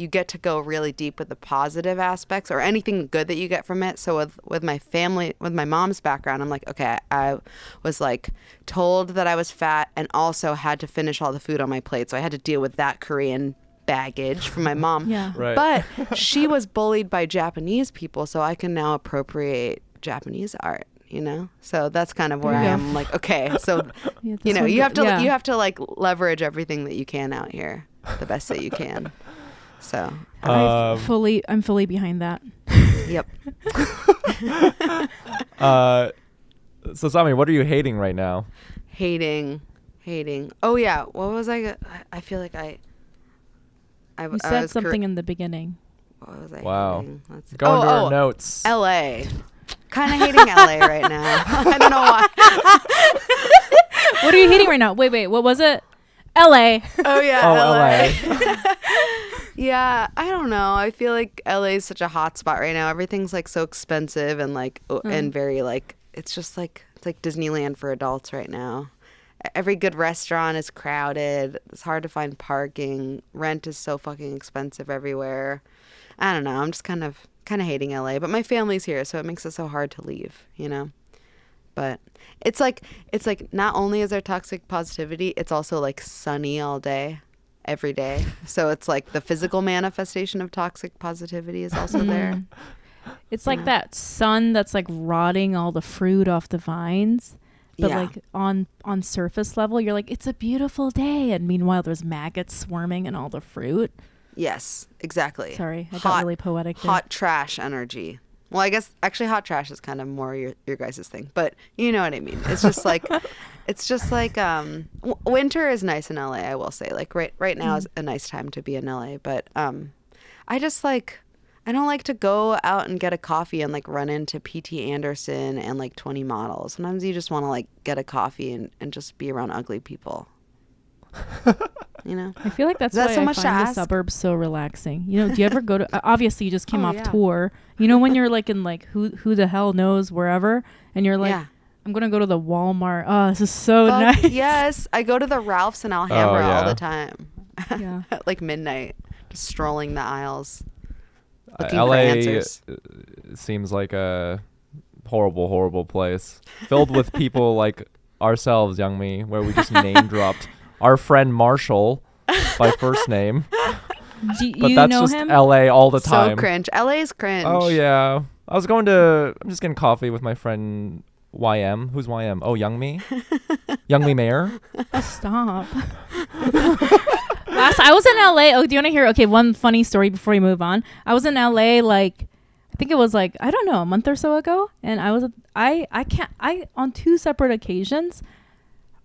Speaker 3: get to go really deep with the positive aspects or anything good that you get from it. So with my family, with my mom's background, I'm like, okay, I was like told that I was fat and also had to finish all the food on my plate. So I had to deal with that Korean baggage from my mom.
Speaker 1: Yeah.
Speaker 2: Right.
Speaker 3: But she was bullied by Japanese people, so I can now appropriate Japanese art, you know? So that's kind of where I am like, okay, so you know, you have to like leverage everything that you can out here the best that you can. So
Speaker 1: I'm fully behind that.
Speaker 3: Yep.
Speaker 2: Sasami, what are you hating right now?
Speaker 3: Hating. Oh yeah, what was I feel like
Speaker 1: you said something in the beginning.
Speaker 3: What was I
Speaker 2: wow.
Speaker 3: hating?
Speaker 2: Go into our notes.
Speaker 3: LA. Kind of hating LA right now. I don't know why.
Speaker 1: What are you hating right now? Wait, what was it? LA.
Speaker 3: Oh yeah.
Speaker 2: LA.
Speaker 3: Yeah, I don't know. I feel like LA is such a hot spot right now. Everything's like so expensive and like and very like it's just like it's like Disneyland for adults right now. Every good restaurant is crowded. It's hard to find parking. Rent is so fucking expensive everywhere. I don't know. I'm just kind of hating LA, but my family's here, so it makes it so hard to leave, you know? But it's like not only is there toxic positivity, it's also like sunny all day, every day. So it's like the physical manifestation of toxic positivity is also there.
Speaker 1: It's like that sun that's like rotting all the fruit off the vines. But like on surface level, you're like, it's a beautiful day. And meanwhile, there's maggots swarming in all the fruit.
Speaker 3: Yes, exactly.
Speaker 1: Sorry, I got really poetic there.
Speaker 3: Hot trash energy. Well, I guess actually hot trash is kind of more your guys' thing, but you know what I mean. It's just like, winter is nice in LA, I will say. Like right now is a nice time to be in LA, but I just like, I don't like to go out and get a coffee and like run into P.T. Anderson and like 20 models. Sometimes you just want to like get a coffee and just be around ugly people. You know,
Speaker 1: I feel like that's why
Speaker 3: so
Speaker 1: I
Speaker 3: much to
Speaker 1: find the
Speaker 3: ask?
Speaker 1: suburbs so relaxing. You know, do you ever go to? Obviously, you just came off
Speaker 3: yeah.
Speaker 1: tour. You know, when you're like in like who the hell knows wherever, and you're like,
Speaker 3: Yeah.
Speaker 1: I'm gonna go to the Walmart. Oh, this is so
Speaker 3: Fuck
Speaker 1: nice.
Speaker 3: yes, I go to the Ralphs in Alhambra all
Speaker 2: yeah.
Speaker 3: the time.
Speaker 1: Yeah.
Speaker 3: At like midnight, just strolling the aisles, looking
Speaker 2: LA
Speaker 3: for answers.
Speaker 2: seems like a horrible place filled with people like ourselves, Youngmi, where we just name dropped our friend Marshall by first name.
Speaker 1: Do
Speaker 2: But
Speaker 1: you
Speaker 2: that's
Speaker 1: know
Speaker 2: just
Speaker 1: him?
Speaker 2: LA all the
Speaker 3: So
Speaker 2: time.
Speaker 3: cringe. LA's cringe.
Speaker 2: Oh yeah. I'm just getting coffee with my friend YM. Who's YM? Oh, Youngmi? Youngmi Mayer?
Speaker 1: Stop. I was in LA. Oh, do you want to hear? Okay, one funny story before we move on. I was in LA like, I think it was like, I don't know, a month or so ago, and I on 2 separate occasions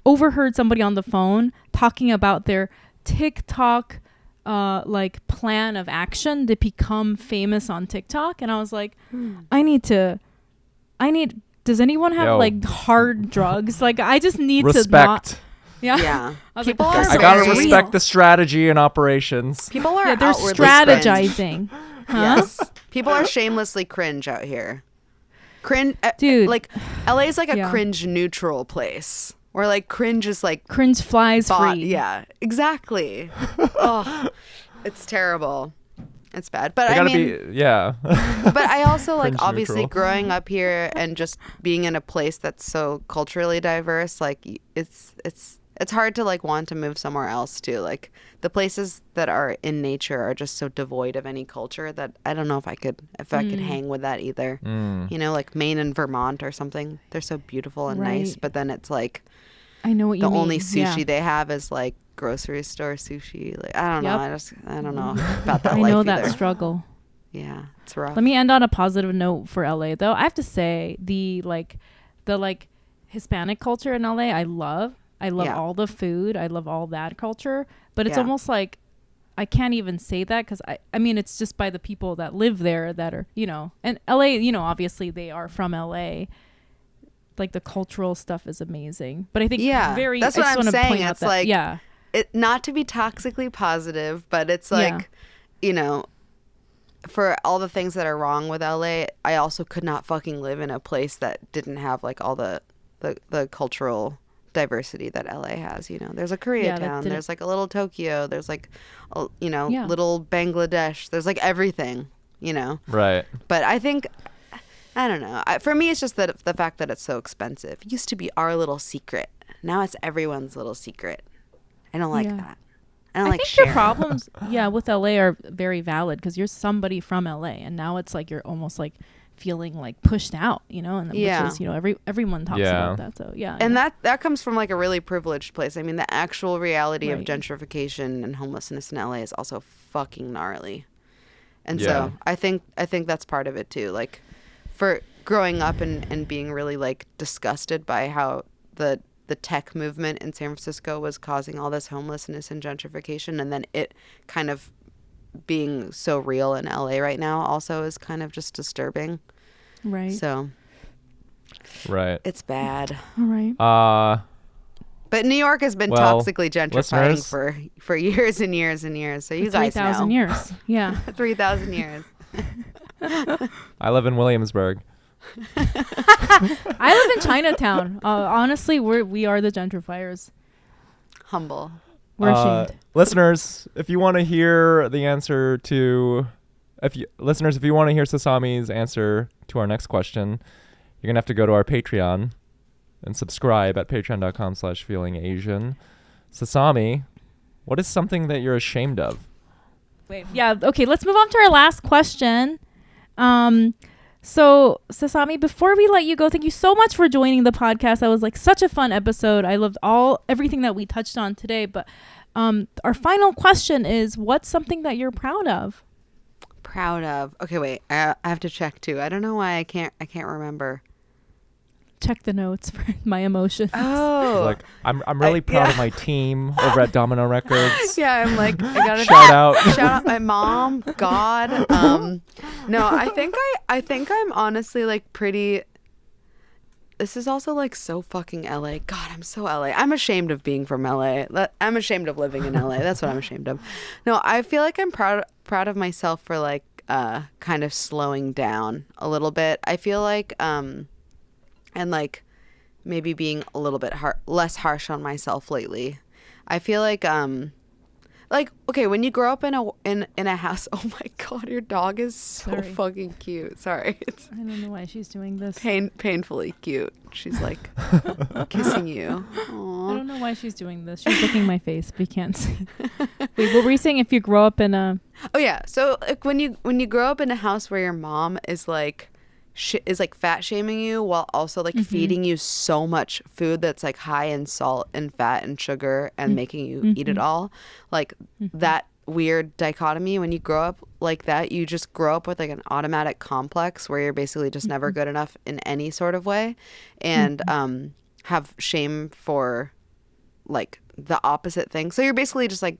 Speaker 1: overheard somebody on the phone talking about their TikTok like plan of action to become famous on TikTok, and I was like, does anyone have like hard drugs? Like I just need
Speaker 2: Respect.
Speaker 1: to not. Yeah.
Speaker 3: Yeah.
Speaker 1: I was
Speaker 3: People
Speaker 1: like,
Speaker 3: are
Speaker 2: I
Speaker 1: "They're
Speaker 2: gotta
Speaker 3: very-
Speaker 2: respect the strategy and operations.
Speaker 3: People are
Speaker 1: Yeah, they're
Speaker 3: outwardly
Speaker 1: strategizing. Huh?
Speaker 3: Yes. People are shamelessly cringe out here. Cringe,
Speaker 1: Dude.
Speaker 3: like LA is like a
Speaker 1: Yeah.
Speaker 3: cringe neutral place where like cringe is like
Speaker 1: Cringe flies free.
Speaker 3: Yeah, exactly. Oh, it's terrible. It's bad. But
Speaker 2: I
Speaker 3: I
Speaker 2: gotta
Speaker 3: mean,
Speaker 2: yeah.
Speaker 3: but I also like
Speaker 2: Cringe
Speaker 3: obviously
Speaker 2: neutral.
Speaker 3: growing up here and just being in a place that's so culturally diverse, like it's hard to like want to move somewhere else too. Like the places that are in nature are just so devoid of any culture that I don't know if I could hang with that either. You know, like Maine and Vermont or something. They're so beautiful and nice,
Speaker 1: Right.
Speaker 3: but then it's like
Speaker 1: I know what you
Speaker 3: the
Speaker 1: mean.
Speaker 3: only sushi
Speaker 1: Yeah.
Speaker 3: they have is like grocery store sushi. Like I don't know.
Speaker 1: Yep.
Speaker 3: I don't know about that
Speaker 1: I
Speaker 3: life
Speaker 1: know that
Speaker 3: either.
Speaker 1: struggle.
Speaker 3: Yeah, it's rough.
Speaker 1: Let me end on a positive note for LA though. I have to say the Hispanic culture in LA I love
Speaker 3: Yeah.
Speaker 1: all the food. I love all that culture, but it's
Speaker 3: Yeah.
Speaker 1: almost like I can't even say that because I mean it's just by the people that live there that are, you know, and LA, you know, obviously they are from LA. Like the cultural stuff is amazing, but I think
Speaker 3: that's
Speaker 1: I
Speaker 3: what
Speaker 1: just
Speaker 3: I'm
Speaker 1: wanna
Speaker 3: saying.
Speaker 1: point out
Speaker 3: It's
Speaker 1: that-
Speaker 3: like
Speaker 1: yeah.
Speaker 3: it not to be toxically positive, but it's like you know, for all the things that are wrong with LA, I also could not fucking live in a place that didn't have like all the cultural diversity that LA has. You know, there's a Koreatown, there's like a little Tokyo, there's like you know, little Bangladesh, there's like everything, you know.
Speaker 2: Right.
Speaker 3: But I think I don't know. For me, it's just that the fact that it's so expensive. It used to be our little secret. Now it's everyone's little secret. I don't like that. I don't like
Speaker 1: think
Speaker 3: sharing.
Speaker 1: your problems, with LA are very valid because you're somebody from LA, and now it's like you're almost like feeling like pushed out, you know, and which is, you know, everyone talks about that. So
Speaker 3: and that comes from like a really privileged place. I mean, the actual reality of
Speaker 1: Right.
Speaker 3: gentrification and homelessness in LA is also fucking gnarly. And so I think that's part of it too. Like for growing up and being really like disgusted by how the tech movement in San Francisco was causing all this homelessness and gentrification, and then it kind of being so real in LA right now also is kind of just disturbing.
Speaker 1: Right.
Speaker 3: So
Speaker 2: Right.
Speaker 3: It's bad.
Speaker 1: All right.
Speaker 3: But New York has been
Speaker 2: Well,
Speaker 3: toxically gentrifying for years and years and years. So you guys know.
Speaker 1: 3,000 years. Yeah.
Speaker 3: 3,000 years.
Speaker 2: I live in Williamsburg.
Speaker 1: I live in Chinatown. Honestly, we are the gentrifiers.
Speaker 3: Humble.
Speaker 1: We're ashamed.
Speaker 2: Listeners, if you want to hear the answer to, if you want to hear Sasami's answer to our next question, you're gonna have to go to our Patreon and subscribe at patreon.com/feelingasian. Sasami, what is something that you're ashamed of?
Speaker 1: Wait. Yeah. Okay. Let's move on to our last question. So Sasami, before we let you go, thank you so much for joining the podcast. That was like such a fun episode. I loved everything that we touched on today. But our final question is, what's something that you're proud of?
Speaker 3: Proud of? Okay, wait. I have to check too. I don't know why I can't remember.
Speaker 1: Check the notes for my emotions.
Speaker 3: Oh,
Speaker 2: Like I'm really proud of my team over at Domino Records.
Speaker 3: Yeah, I'm like, I gotta
Speaker 2: Shout out
Speaker 3: my mom, God. No, I think I'm honestly like pretty. This is also like so fucking LA. God, I'm so LA. I'm ashamed of being from LA. I'm ashamed of living in LA. That's what I'm ashamed of. No, I feel like I'm proud of myself for like kind of slowing down a little bit. I feel like and like maybe being a little bit less harsh on myself lately. I feel like okay, when you grow up in a house. Oh my God, your dog is so fucking cute. Sorry,
Speaker 1: I don't know why she's doing this.
Speaker 3: Painfully cute. She's like kissing you. Aww.
Speaker 1: I don't know why she's doing this. She's licking my face, but you can't see. Wait, what were you saying? If you grow up in a
Speaker 3: Oh yeah, so like when you grow up in a house where your mom is like fat shaming you while also like feeding you so much food that's like high in salt and fat and sugar and making you eat it all, like that weird dichotomy. When you grow up like that, you just grow up with like an automatic complex where you're basically just never good enough in any sort of way, and have shame for like the opposite thing. So you're basically just like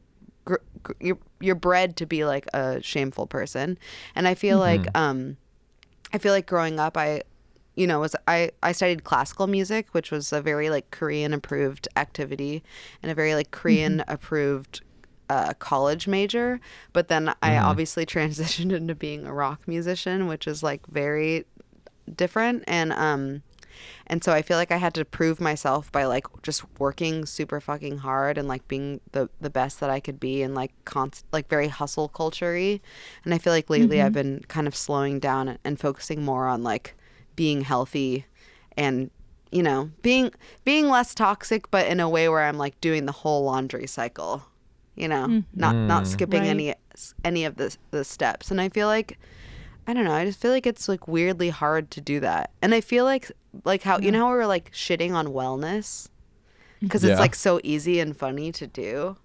Speaker 3: you're bred to be like a shameful person. And I feel like growing up, I studied classical music, which was a very like Korean approved activity and a very like Korean approved college major. But then I obviously transitioned into being a rock musician, which is like very different. And so I feel like I had to prove myself by like just working super fucking hard and like being the best that I could be, and like like very hustle culture-y. And I feel like lately I've been kind of slowing down and focusing more on like being healthy and, you know, being less toxic, but in a way where I'm like doing the whole laundry cycle, you know, not skipping any of the steps. And I feel like, I don't know, I just feel like it's like weirdly hard to do that. And I feel like how, you know how we're like shitting on wellness because it's like so easy and funny to do.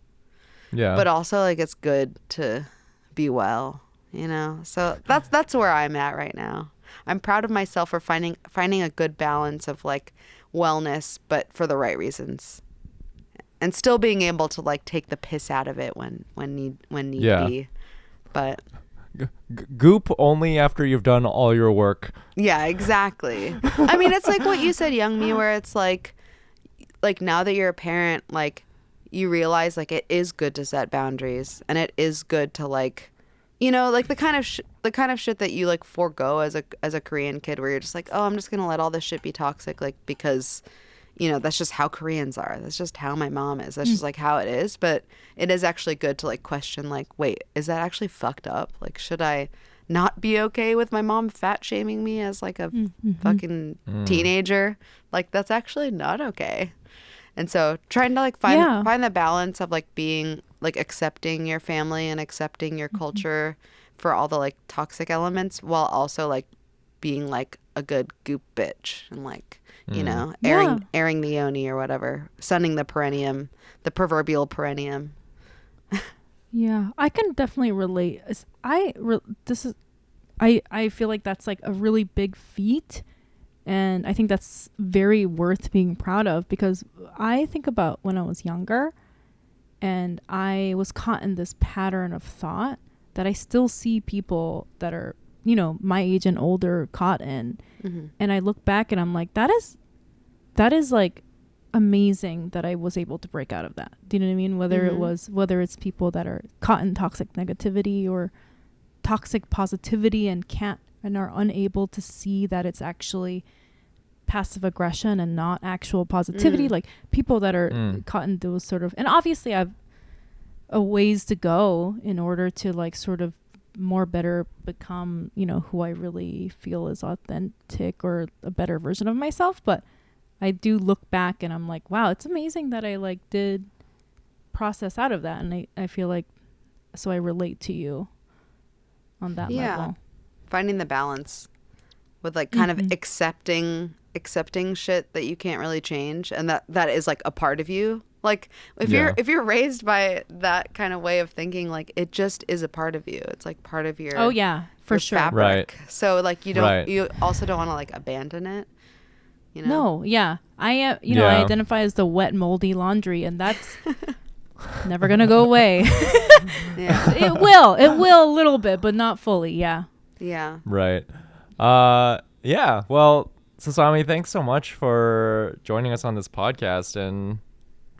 Speaker 3: Yeah. But also like it's good to be well, you know? So that's where I'm at right now. I'm proud of myself for finding a good balance of like wellness, but for the right reasons. And still being able to like take the piss out of it when need be. But
Speaker 2: goop only after you've done all your work.
Speaker 3: Yeah, exactly. I mean, it's like what you said, Young Me, where it's like now that you're a parent, like you realize like it is good to set boundaries, and it is good to like, you know, like the kind of shit that you like forego as a Korean kid, where you're just like, oh, I'm just gonna let all this shit be toxic, like because, you know, that's just how Koreans are. That's just how my mom is. That's just like how it is. But it is actually good to like question, like, wait, is that actually fucked up? Like, should I not be okay with my mom fat shaming me as like a fucking teenager? Like, that's actually not okay. And so trying to like find the balance of like being like accepting your family and accepting your culture for all the like toxic elements, while also like being like a good goop bitch and like, you know, airing the yoni or whatever, sunning the proverbial perineum.
Speaker 1: Yeah, I can definitely relate. I feel like that's like a really big feat, and I think that's very worth being proud of, because I think about when I was younger and I was caught in this pattern of thought that I still see people that are my age and older caught in.
Speaker 3: Mm-hmm.
Speaker 1: And I look back and I'm like, that is like amazing that I was able to break out of that. Do you know what I mean? Whether it's people that are caught in toxic negativity or toxic positivity and are unable to see that it's actually passive aggression and not actual positivity, like people that are caught in those sort of, and obviously I've a ways to go in order to like sort of more better become, who I really feel is authentic or a better version of myself. But I do look back and I'm like, wow, it's amazing that I like did process out of that. And I feel like, so I relate to you on that level.
Speaker 3: Finding the balance with like kind of accepting shit that you can't really change, and that is like a part of you. Like if you're raised by that kind of way of thinking, like it just is a part of you. It's like part of your
Speaker 1: for sure
Speaker 3: fabric.
Speaker 2: Right.
Speaker 3: So like you also don't want to like abandon it.
Speaker 1: No, yeah. I I identify as the wet moldy laundry, and that's never gonna go away.
Speaker 3: Yeah.
Speaker 1: It will a little bit, but not fully. Yeah.
Speaker 3: Yeah.
Speaker 2: Right. Yeah. Well, Sasami, thanks so much for joining us on this podcast and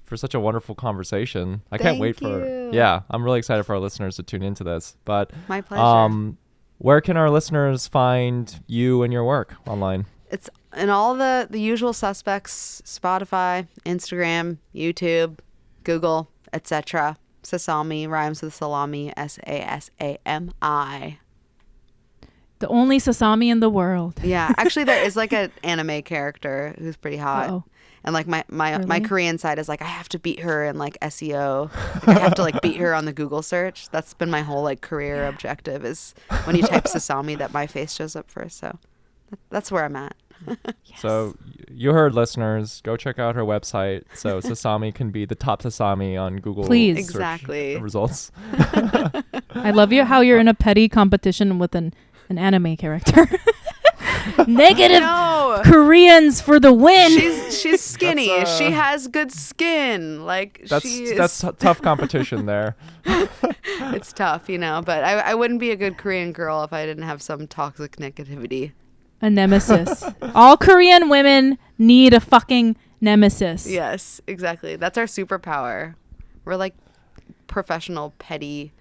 Speaker 2: for such a wonderful conversation. I can't wait for. Yeah, I'm really excited for our listeners to tune into this. But
Speaker 3: my pleasure.
Speaker 2: Where can our listeners find you and your work online?
Speaker 3: It's in all the usual suspects: Spotify, Instagram, YouTube, Google, etc. Sasami rhymes with salami. Sasami.
Speaker 1: The only Sasami in the world.
Speaker 3: Yeah, actually, there is like an anime character who's pretty hot.
Speaker 1: Uh-oh.
Speaker 3: And like my
Speaker 1: Really?
Speaker 3: Korean side is like, I have to beat her in like SEO. Like, I have to like beat her on the Google search. That's been my whole like career objective, is when you type Sasami that my face shows up first. So that's where I'm at.
Speaker 1: Yes.
Speaker 2: So you heard, listeners, go check out her website so Sasami can be the top Sasami on Google.
Speaker 1: Please.
Speaker 2: search
Speaker 3: Exactly.
Speaker 2: results.
Speaker 1: I love how you're in a petty competition with an anime character. Negative Koreans for the win.
Speaker 3: She's skinny. She has good skin. Like
Speaker 2: that's tough competition there.
Speaker 3: It's tough, but I wouldn't be a good Korean girl if I didn't have some toxic negativity.
Speaker 1: A nemesis. All Korean women need a fucking nemesis.
Speaker 3: Yes, exactly. That's our superpower. We're like professional petty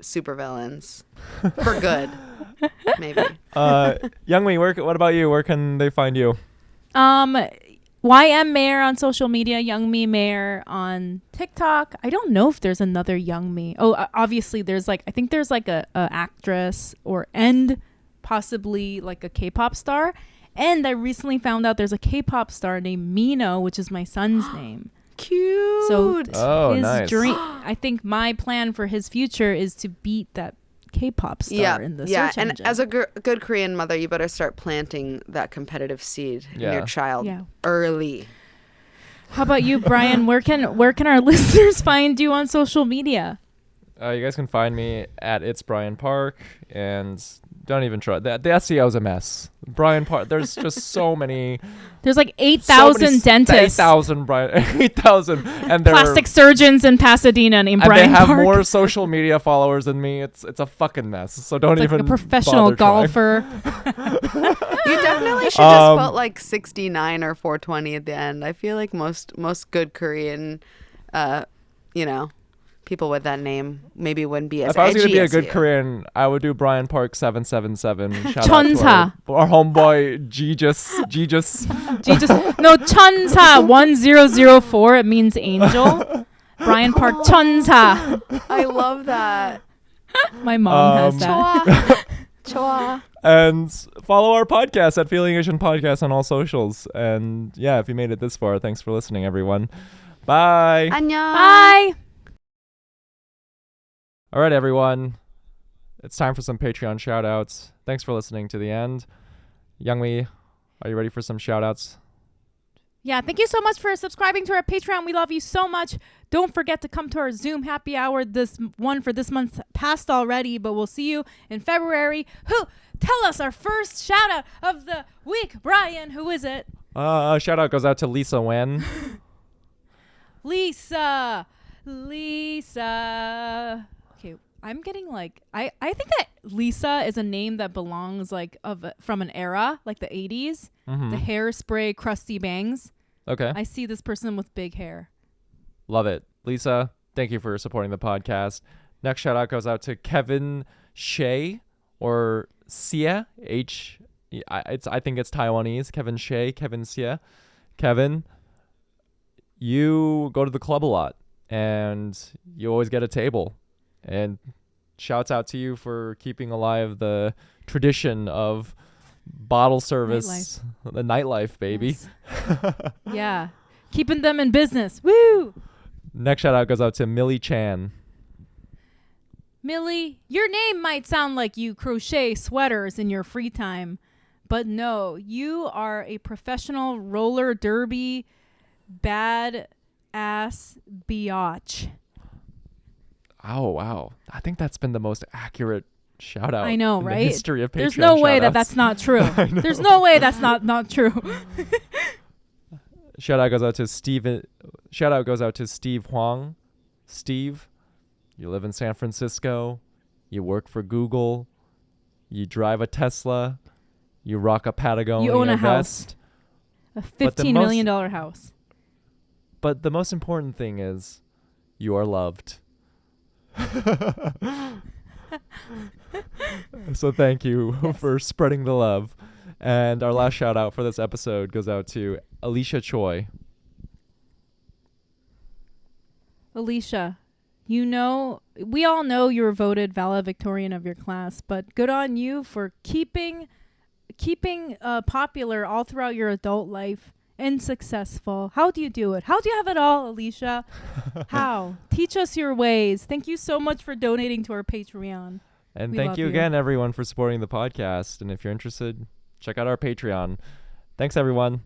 Speaker 3: supervillains for good. Maybe.
Speaker 2: Youngmi, what about you? Where can they find you?
Speaker 1: YM Mayor on social media, Youngmi Mayor on TikTok. I don't know if there's another Youngmi. Oh, obviously there's I think there's a actress and possibly like a K-pop star. And I recently found out there's a K-pop star named Mino, which is my son's name.
Speaker 3: Cute.
Speaker 1: So his
Speaker 2: nice.
Speaker 1: dream, I think my plan for his future is to beat that K-pop star in the search engine.
Speaker 3: And as a good Korean mother, you better start planting that competitive seed in your child early.
Speaker 1: How about you, Brian? Where can our listeners find you on social media?
Speaker 2: You guys can find me at It's Brian Park, and don't even try. The SEO is a mess. Brian Park. There's just so many.
Speaker 1: There's like 8,000 dentists.
Speaker 2: 8,000, and they're
Speaker 1: plastic surgeons in Pasadena named Brian Park.
Speaker 2: And they have more social media followers than me. It's a fucking mess. So don't even.
Speaker 1: Like a professional golfer.
Speaker 3: You definitely should just put like 69 or 420 at the end. I feel like most good Korean, people with that name maybe wouldn't be as
Speaker 2: If I was
Speaker 3: edgy
Speaker 2: going to be a
Speaker 3: as
Speaker 2: good
Speaker 3: you.
Speaker 2: Korean, I would do Brian Park 777. Shout
Speaker 1: Chonsa.
Speaker 2: out to our homeboy Jesus.
Speaker 1: No, Chonsa 1004. It means angel. Brian Park Chonsa.
Speaker 3: I love that.
Speaker 1: My mom has that.
Speaker 3: Choa.
Speaker 2: And follow our podcast at Feeling Asian Podcast on all socials. And yeah, if you made it this far, thanks for listening, everyone. Bye.
Speaker 3: Annyeong.
Speaker 1: Bye.
Speaker 2: All right, everyone. It's time for some Patreon shout-outs. Thanks for listening to the end. Youngmi, are you ready for some shout-outs?
Speaker 1: Yeah, thank you so much for subscribing to our Patreon. We love you so much. Don't forget to come to our Zoom happy hour. This one for this month passed already, but we'll see you in February. Tell us our first shout-out of the week. Brian, who is it?
Speaker 2: Shout-out goes out to Lisa Wen.
Speaker 1: Lisa. Okay, I'm getting like I think that Lisa is a name that belongs like from an era like the 80s.
Speaker 2: Mm-hmm.
Speaker 1: The hairspray crusty bangs.
Speaker 2: Okay.
Speaker 1: I see this person with big hair.
Speaker 2: Love it. Lisa, thank you for supporting the podcast. Next shout out goes out to Kevin Shea or Sia I think it's Taiwanese. Kevin Shea, Kevin Sia. Kevin, you go to the club a lot and you always get a table. And shouts out to you for keeping alive the tradition of bottle service, the nightlife, baby.
Speaker 1: Yes. Yeah. Keeping them in business. Woo!
Speaker 2: Next shout out goes out to Millie Chan.
Speaker 1: Millie, your name might sound like you crochet sweaters in your free time, but no, you are a professional roller derby bad ass biatch.
Speaker 2: Oh, wow. I think that's been the most accurate shout out
Speaker 1: I know,
Speaker 2: in
Speaker 1: right?
Speaker 2: the history of Patreon.
Speaker 1: There's no way
Speaker 2: shout-outs.
Speaker 1: that's not true. There's no way that's not true.
Speaker 2: Shout out goes out to Steve Huang. Steve, you live in San Francisco. You work for Google. You drive a Tesla. You rock a Patagonia
Speaker 1: You own a
Speaker 2: vest.
Speaker 1: house. A $15 million house.
Speaker 2: But the most important thing is you are loved. So thank you for spreading the love. And our last shout out for this episode goes out to Alicia Choi.
Speaker 1: Alicia, you know, we all know you were voted valedictorian of your class, but good on you for keeping popular all throughout your adult life and successful. How do you do it? How do you have it all, Alicia? How? Teach us your ways. Thank you so much for donating to our Patreon.
Speaker 2: And
Speaker 1: We
Speaker 2: thank
Speaker 1: love
Speaker 2: you
Speaker 1: you.
Speaker 2: again, everyone, for supporting the podcast. And if you're interested, check out our Patreon. Thanks, everyone.